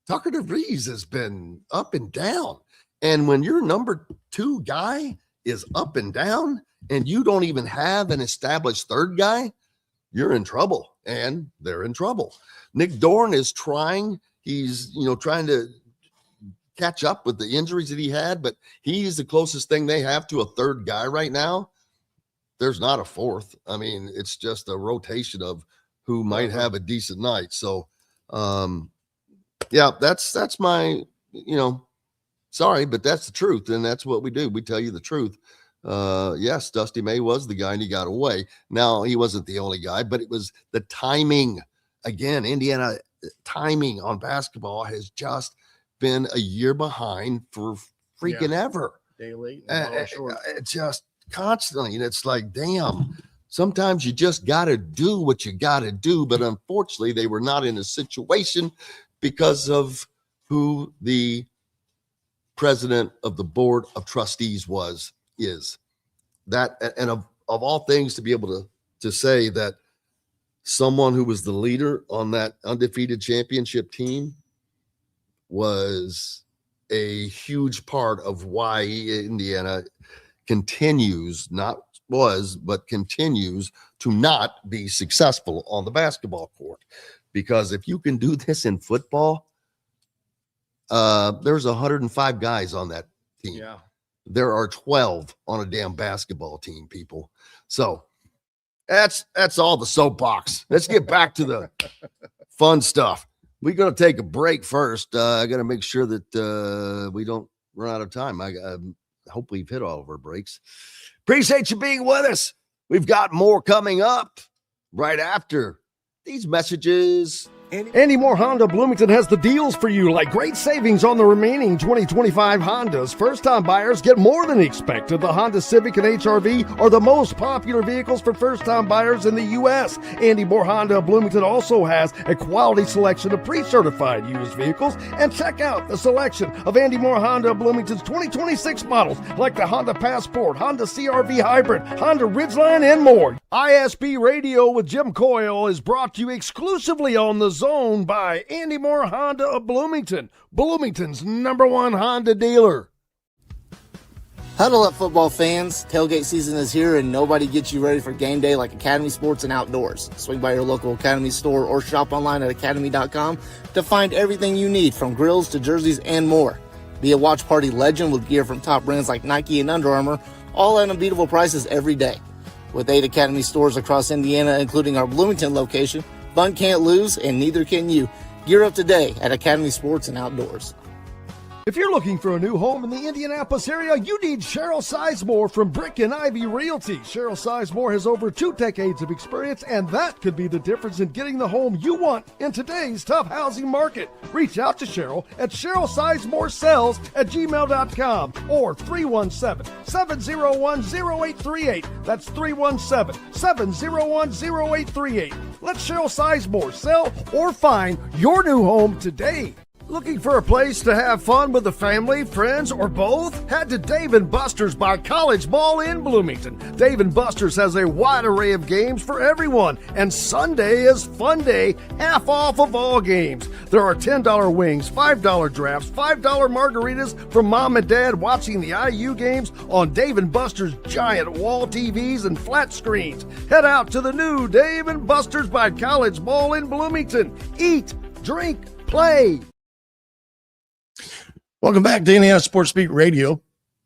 Tucker DeVries has been up and down. And when your number 2 guy is up and down and you don't even have an established third guy, you're in trouble, and they're in trouble. Nick Dorn is trying. He's, trying to catch up with the injuries that he had, but he's the closest thing they have to a third guy right now. There's not a fourth. I mean, it's just a rotation of who might have a decent night. So, that's my, sorry, but that's the truth. And that's what we do. We tell you the truth. Yes, Dusty May was the guy and he got away. Now, he wasn't the only guy, but it was the timing. Again, Indiana timing on basketball has just been a year behind for freaking ever. Day late. It's just constantly. And it's like, damn, sometimes you just got to do what you got to do. But unfortunately, they were not in a situation because of who the president of the board of trustees is. That, and of all things, to be able to say that someone who was the leader on that undefeated championship team was a huge part of why Indiana continues to not be successful on the basketball court. Because if you can do this in football, there's 105 guys on that team. Yeah. There are 12 on a damn basketball team, people. So that's all the soapbox. Let's get back to the fun stuff. We're going to take a break first. I got to make sure that we don't run out of time. I hope we've hit all of our breaks. Appreciate you being with us. We've got more coming up right after these messages. Andy Moore Honda Bloomington has the deals for you, like great savings on the remaining 2025 Hondas. First-time buyers get more than expected. The Honda Civic and HR-V are the most popular vehicles for first-time buyers in the U.S. Andy Moore Honda Bloomington also has a quality selection of pre-certified used vehicles. And check out the selection of Andy Moore Honda Bloomington's 2026 models, like the Honda Passport, Honda CR-V Hybrid, Honda Ridgeline, and more. ISB Radio with Jim Coyle is brought to you exclusively on the Zone by Andy Moore Honda of Bloomington, Bloomington's #1 Honda dealer. Huddle up, football fans. Tailgate season is here, and nobody gets you ready for game day like Academy Sports and Outdoors. Swing by your local Academy store or shop online at academy.com to find everything you need, from grills to jerseys and more. Be a watch party legend with gear from top brands like Nike and Under Armour, all at unbeatable prices every day. With 8 Academy stores across Indiana, including our Bloomington location, fun can't lose, and neither can you. Gear up today at Academy Sports and Outdoors. If you're looking for a new home in the Indianapolis area, you need Cheryl Sizemore from Brick and Ivy Realty. Cheryl Sizemore has over 2 decades of experience, and that could be the difference in getting the home you want in today's tough housing market. Reach out to Cheryl at CherylSizemoreSells@gmail.com or 317-701-0838. That's 317-701-0838. Let Cheryl Sizemore sell or find your new home today. Looking for a place to have fun with the family, friends, or both? Head to Dave & Buster's by College Ball in Bloomington. Dave & Buster's has a wide array of games for everyone, and Sunday is fun day, half off of all games. There are $10 wings, $5 drafts, $5 margaritas for mom and dad watching the IU games on Dave & Buster's giant wall TVs and flat screens. Head out to the new Dave & Buster's by College Ball in Bloomington. Eat, drink, play. Welcome back to Indiana Sports Beat Radio.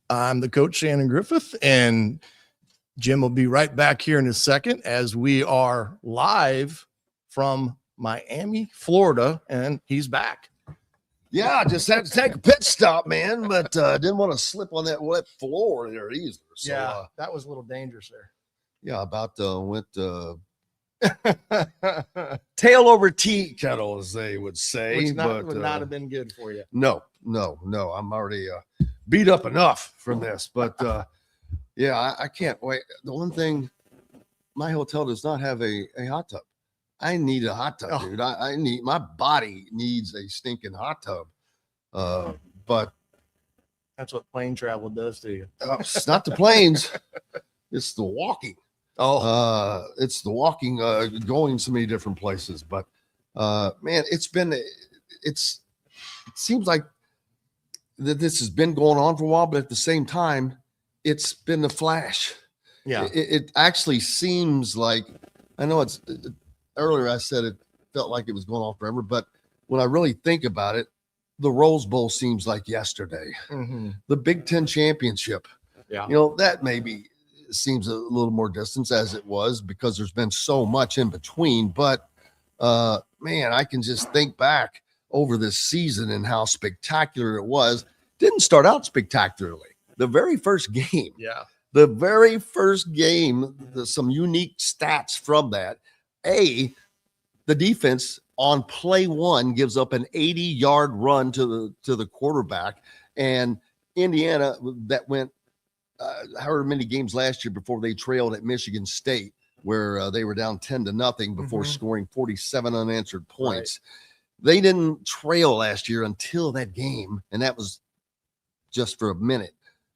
I'm the coach, Shannon Griffith, and Jim will be right back here in a second as we are live from Miami, Florida, and he's back. Yeah, I just had to take a pit stop, man, but didn't want to slip on that wet floor there either. So, that was a little dangerous there. Yeah, about went tail over tea kettle, as they would say. Which but would not have been good for you. No. I'm already beat up enough from this. But yeah, I can't wait. The one thing, my hotel does not have a hot tub. I need a hot tub, dude. I need, my body needs a stinking hot tub. But that's what plane travel does to you. It's not the planes, it's the walking. It's the walking, going so many different places. But man, it seems like that this has been going on for a while, but at the same time, it's been a flash. Yeah. It actually seems like, I know earlier I said it felt like it was going on forever, but when I really think about it, the Rose Bowl seems like yesterday. Mm-hmm. The Big Ten championship, that maybe seems a little more distance as it was because there's been so much in between. But man, I can just think back over this season and how spectacular it was. Didn't start out spectacularly. The very first game. Yeah. The very first game, some unique stats from that. The defense on play one gives up an 80-yard run to the quarterback, and Indiana that went however many games last year before they trailed at Michigan State, where they were down 10-0 before scoring 47 unanswered points. Right. They didn't trail last year until that game, and that was just for a minute.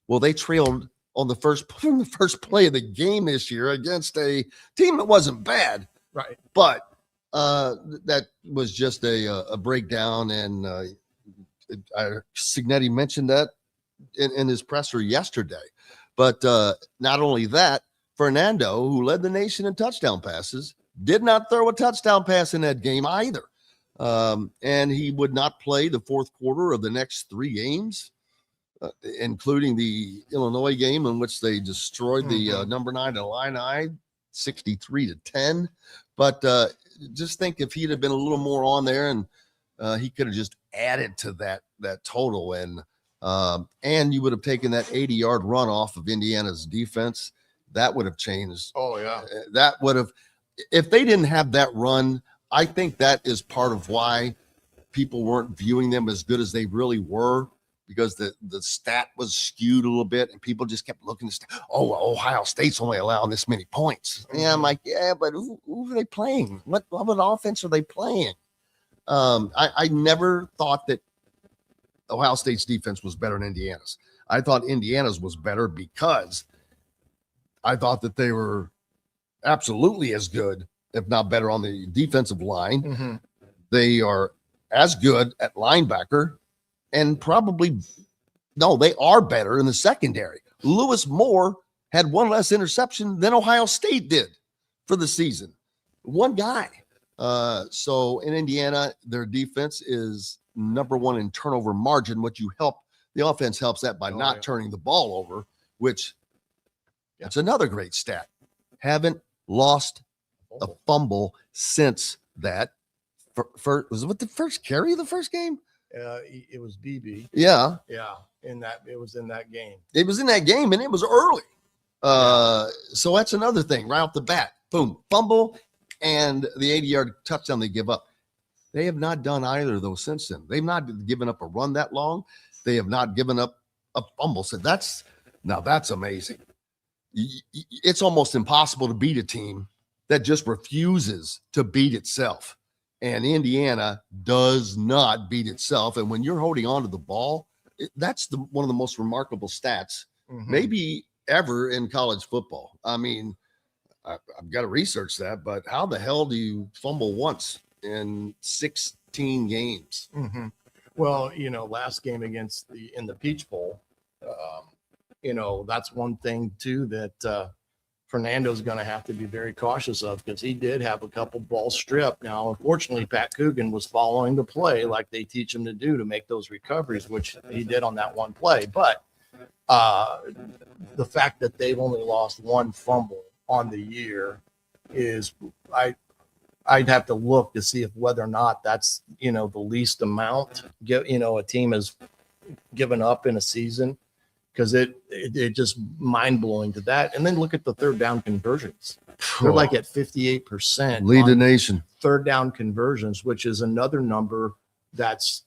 Well, they trailed on the first play of the game this year against a team that wasn't bad. Right. But that was just a breakdown. And Signetti mentioned that in his presser yesterday. But not only that, Fernando, who led the nation in touchdown passes, did not throw a touchdown pass in that game either. And he would not play the fourth quarter of the next three games, including the Illinois game in which they destroyed the number 9 Illini 63-10. But just think if he'd have been a little more on there, and he could have just added to that total, and you would have taken that 80-yard run off of Indiana's defense. That would have changed. Oh yeah, that would have. If they didn't have that run, I think that is part of why people weren't viewing them as good as they really were, because the stat was skewed a little bit, and people just kept looking at, Ohio State's only allowing this many points. Yeah, I'm like, yeah, but who are they playing? What offense are they playing? I never thought that Ohio State's defense was better than Indiana's. I thought Indiana's was better because I thought that they were absolutely as good, if not better, on the defensive line. Mm-hmm. They are as good at linebacker. And they are better in the secondary. Lewis Moore had one less interception than Ohio State did for the season. One guy. So in Indiana, their defense is number one in turnover margin. The offense helps that by not turning the ball over, which that's another great stat. Haven't lost a fumble since that. Was it the first carry of the first game? It was BB. Yeah. It was in that game. It was in that game, and it was early. So that's another thing right off the bat. Boom, fumble, and the 80-yard touchdown they give up. They have not done either of those since then. They've not given up a run that long. They have not given up a fumble. So that's amazing. It's almost impossible to beat a team that just refuses to beat itself. And Indiana does not beat itself. And when you're holding on to the ball, that's one of the most remarkable stats, maybe ever in college football. I mean, I've got to research that, but how the hell do you fumble once in 16 games? Well, last game in the Peach Bowl, that's one thing too that Fernando's going to have to be very cautious of, because he did have a couple balls stripped. Now, unfortunately, Pat Coogan was following the play like they teach him to do to make those recoveries, which he did on that one play. But the fact that they've only lost one fumble on the year is, I'd have to look to see if whether or not that's, the least amount, a team has given up in a season, because it just mind blowing to that. And then look at the third down conversions. They're like at 58%. Lead the nation. Third down conversions, which is another number that's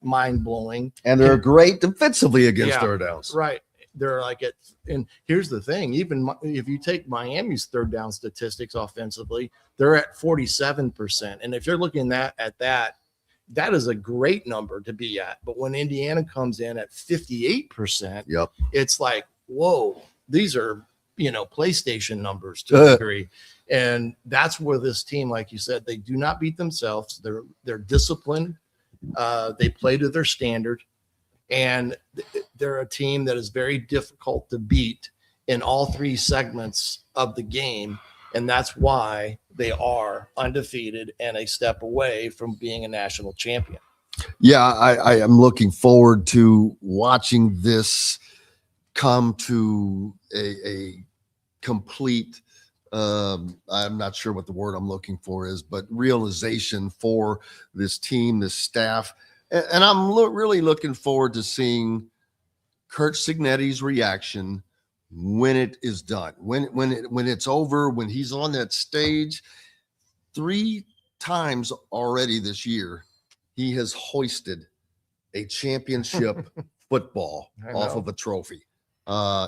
mind blowing. And they're great defensively against third downs. Right. They're like and here's the thing, even if you take Miami's third down statistics offensively, they're at 47%. And if you're looking at that, that is a great number to be at. But when Indiana comes in at 58%, it's like, whoa, these are, PlayStation numbers to a degree. And that's where this team, like you said, they do not beat themselves. They're disciplined. They play to their standard. And they're a team that is very difficult to beat in all three segments of the game. And that's why they are undefeated and a step away from being a national champion. Yeah, I am looking forward to watching this come to a complete, I'm not sure what the word I'm looking for is, but realization for this team, this staff. And I'm really looking forward to seeing Kurt Signetti's reaction when it is done, when it's over, when he's on that stage. 3 times already this year, he has hoisted a championship football off of a trophy.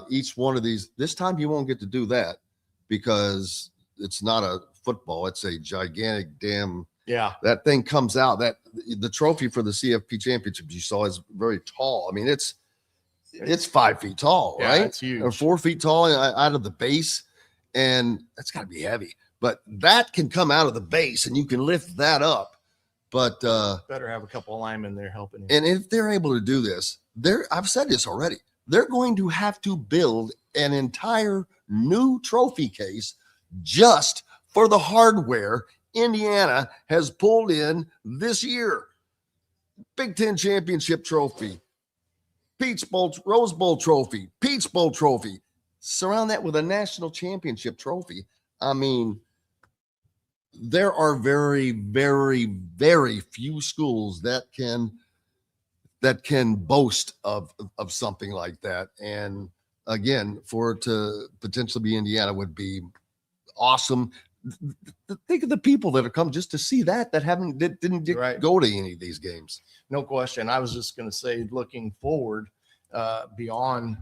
Each one of these, this time he won't get to do that because it's not a football. It's a gigantic damn, that thing comes out, that the trophy for the CFP championship you saw is very tall. I mean, it's 5 feet tall, right? It's huge. Or 4 feet tall out of the base, and that's got to be heavy. But that can come out of the base, and you can lift that up. But better have a couple of linemen there helping him. And if they're able to do this, I've said this already, they're going to have to build an entire new trophy case just for the hardware Indiana has pulled in this year. Big Ten championship trophy, Peach Bowl, Rose Bowl trophy, Peach Bowl trophy. Surround that with a national championship trophy. I mean, there are very, very, very few schools that can boast of something like that. And again, for it to potentially be Indiana would be awesome. Think of the people that have come just to see that didn't go to any of these games. No question. I was just going to say, looking forward beyond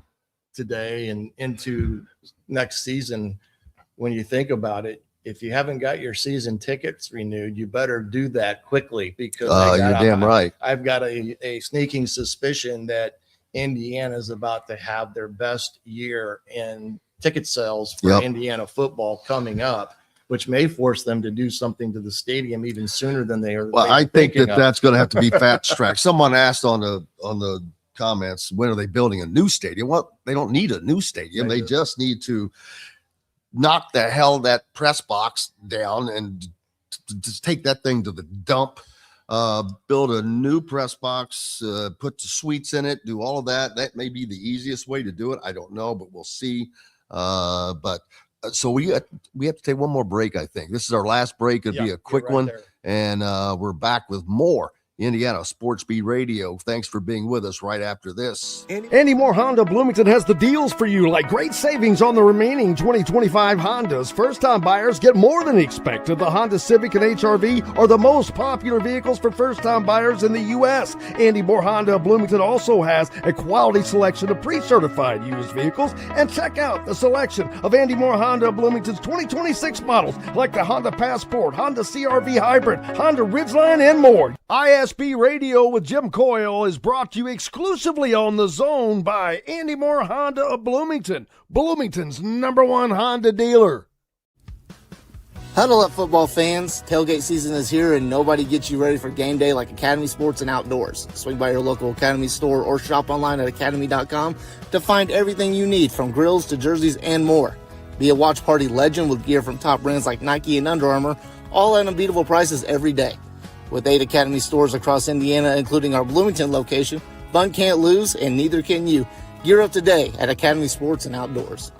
today and into next season, when you think about it, if you haven't got your season tickets renewed, you better do that quickly, because you're damn right. I've got a sneaking suspicion that Indiana is about to have their best year in ticket sales for Indiana football coming up, which may force them to do something to the stadium even sooner than they are. Well, I think that's going to have to be fast track. Someone asked on the comments, when are they building a new stadium? Well, they don't need a new stadium. They just need to knock that press box down and just take that thing to the dump, build a new press box, put the suites in it, do all of that. That may be the easiest way to do it. I don't know, but we'll see. So we have to take one more break. I think this is our last break. It'll be a quick one. And we're back with more Indiana Sports Beat Radio. Thanks for being with us right after this. Andy Moore Honda Bloomington has the deals for you, like great savings on the remaining 2025 Hondas. First-time buyers get more than expected. The Honda Civic and HR-V are the most popular vehicles for first-time buyers in the U.S. Andy Moore Honda Bloomington also has a quality selection of pre-certified used vehicles. And check out the selection of Andy Moore Honda Bloomington's 2026 models, like the Honda Passport, Honda CR-V Hybrid, Honda Ridgeline, and more. ISB Radio with Jim Coyle is brought to you exclusively on The Zone by Andy Moore Honda of Bloomington, Bloomington's #1 Honda dealer. Huddle up, football fans. Tailgate season is here, and nobody gets you ready for game day like Academy Sports and Outdoors. Swing by your local Academy store or shop online at academy.com to find everything you need, from grills to jerseys and more. Be a watch party legend with gear from top brands like Nike and Under Armour, all at unbeatable prices every day. With 8 Academy stores across Indiana, including our Bloomington location, fun can't lose, and neither can you. Gear up today at Academy Sports and Outdoors.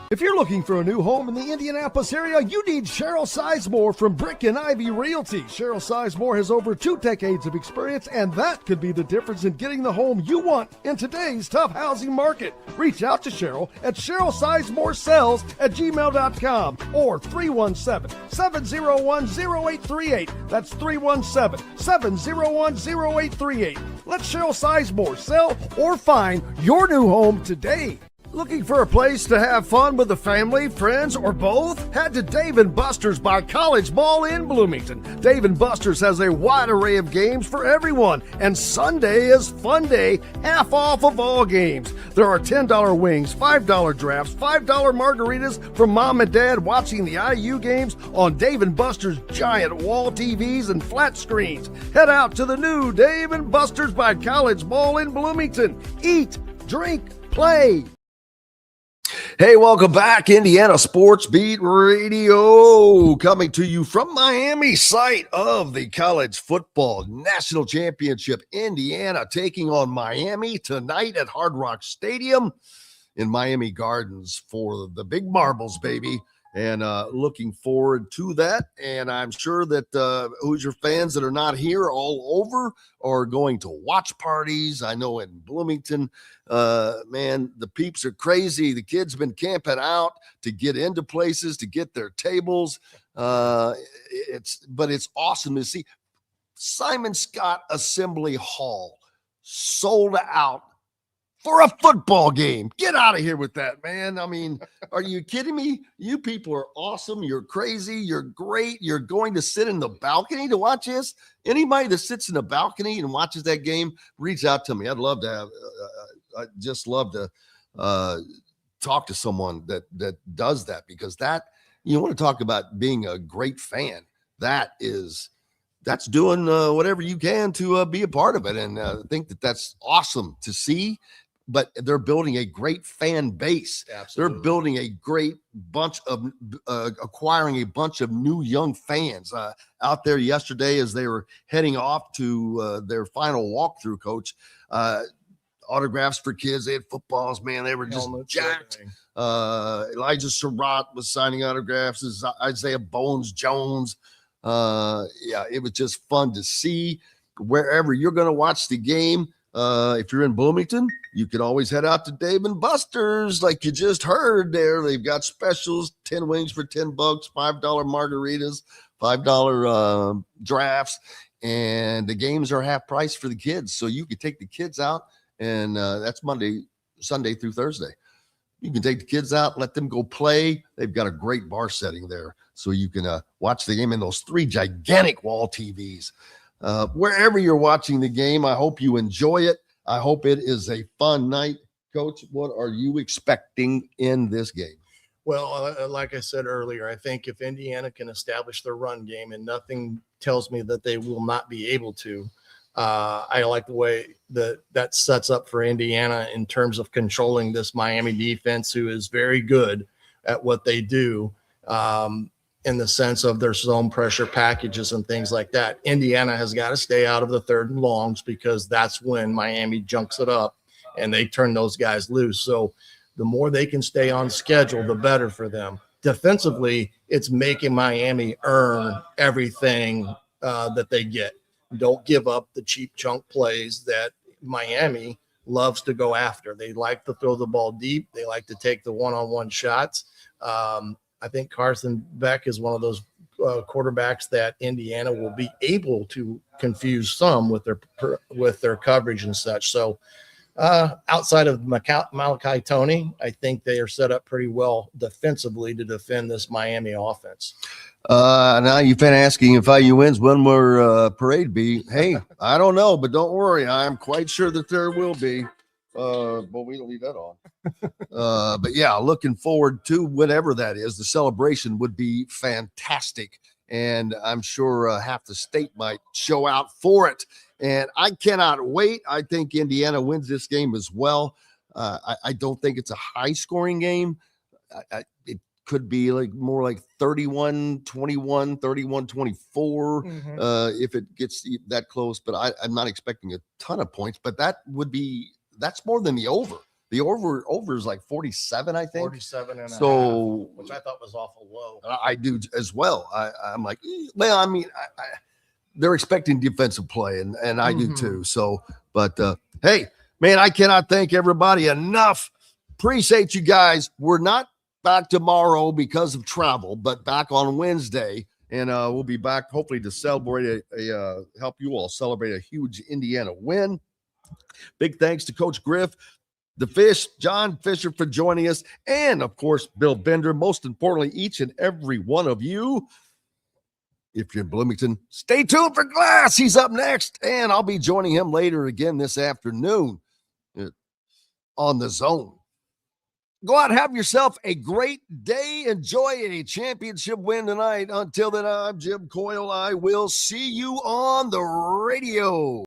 If you're looking for a new home in the Indianapolis area, you need Cheryl Sizemore from Brick and Ivy Realty. Cheryl Sizemore has over 2 decades of experience, and that could be the difference in getting the home you want in today's tough housing market. Reach out to Cheryl at CherylSizemoreSells@gmail.com or 317-701-0838. That's 317-701-0838. Let Cheryl Sizemore sell or find your new home today. Looking for a place to have fun with the family, friends, or both? Head to Dave & Buster's by College Mall in Bloomington. Dave & Buster's has a wide array of games for everyone, and Sunday is fun day, half off of all games. There are $10 wings, $5 drafts, $5 margaritas for mom and dad watching the IU games on Dave & Buster's giant wall TVs and flat screens. Head out to the new Dave & Buster's by College Mall in Bloomington. Eat, drink, play. Hey, welcome back. Indiana Sports Beat Radio, coming to you from Miami, site of the College Football National Championship. Indiana taking on Miami tonight at Hard Rock Stadium in Miami Gardens for the Big Marbles, baby. And looking forward to that. And I'm sure that Hoosier fans that are not here all over are going to watch parties. I know in Bloomington, man, the peeps are crazy. The kids have been camping out to get into places, to get their tables. It's awesome to see. Simon Scott Assembly Hall sold out for a football game. Get out of here with that, man. I mean, are you kidding me? You people are awesome. You're crazy. You're great. You're going to sit in the balcony to watch this. Anybody that sits in the balcony and watches that game, reach out to me. I'd love to have, I'd just love to talk to someone that does that, because that, you want to talk about being a great fan. That's doing whatever you can to be a part of it. And I think that's awesome to see. But they're building a great fan base. Absolutely. They're building a great bunch of acquiring a bunch of new young fans out there yesterday as they were heading off to their final walkthrough, Coach. Autographs for kids. They had footballs, man. They were just jacked. Elijah Surratt was signing autographs. Isaiah Bones Jones. Yeah, it was just fun to see. Wherever you're going to watch the game, if you're in Bloomington, you can always head out to Dave & Buster's, like you just heard there. They've got specials, 10 wings for $10, $5 margaritas, $5 drafts, and the games are half price for the kids. So you can take the kids out, and that's Sunday through Thursday. You can take the kids out, let them go play. They've got a great bar setting there, so you can watch the game in those 3 gigantic wall TVs. Wherever you're watching the game, I hope you enjoy it. I hope it is a fun night. Coach, what are you expecting in this game? Well, like I said earlier, I think if Indiana can establish their run game, and nothing tells me that they will not be able to, I like the way that sets up for Indiana in terms of controlling this Miami defense, who is very good at what they do. In the sense of their zone pressure packages and things like that. Indiana has got to stay out of the 3rd and longs, because that's when Miami junks it up and they turn those guys loose. So the more they can stay on schedule, the better for them. Defensively, it's making Miami earn everything that they get. Don't give up the cheap chunk plays that Miami loves to go after. They like to throw the ball deep. They like to take the one-on-one shots. I think Carson Beck is one of those quarterbacks that Indiana will be able to confuse some with their coverage and such. So outside of Malachi Toney, I think they are set up pretty well defensively to defend this Miami offense. Now you've been asking if IU wins, when will parade be? Hey, I don't know, but don't worry. I'm quite sure that there will be. But we don't leave that on. But yeah, looking forward to whatever that is. The celebration would be fantastic. And I'm sure half the state might show out for it. And I cannot wait. I think Indiana wins this game as well. I don't think it's a high scoring game. It could be more like 31-21, 31-24 if it gets that close. But I'm not expecting a ton of points. But that's more than the over. The over is like 47, I think. 47 and a half, which I thought was awful low. I do as well. I'm like, well, I mean, they're expecting defensive play, and I do too. So, but hey, man, I cannot thank everybody enough. Appreciate you guys. We're not back tomorrow because of travel, but back on Wednesday, and we'll be back hopefully to celebrate help you all celebrate a huge Indiana win. Big thanks to Coach Griff, the Fish, John Fischer for joining us, and of course, Bill Bender. Most importantly, each and every one of you. If you're in Bloomington, stay tuned for Glass. He's up next, and I'll be joining him later again this afternoon on the Zone. Go out and have yourself a great day. Enjoy a championship win tonight. Until then, I'm Jim Coyle. I will see you on the radio.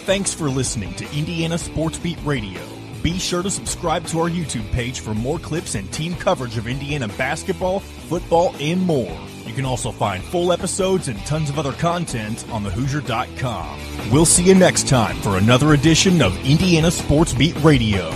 Thanks for listening to Indiana Sports Beat Radio. Be sure to subscribe to our YouTube page for more clips and team coverage of Indiana basketball, football, and more. You can also find full episodes and tons of other content on thehoosier.com. We'll see you next time for another edition of Indiana Sports Beat Radio.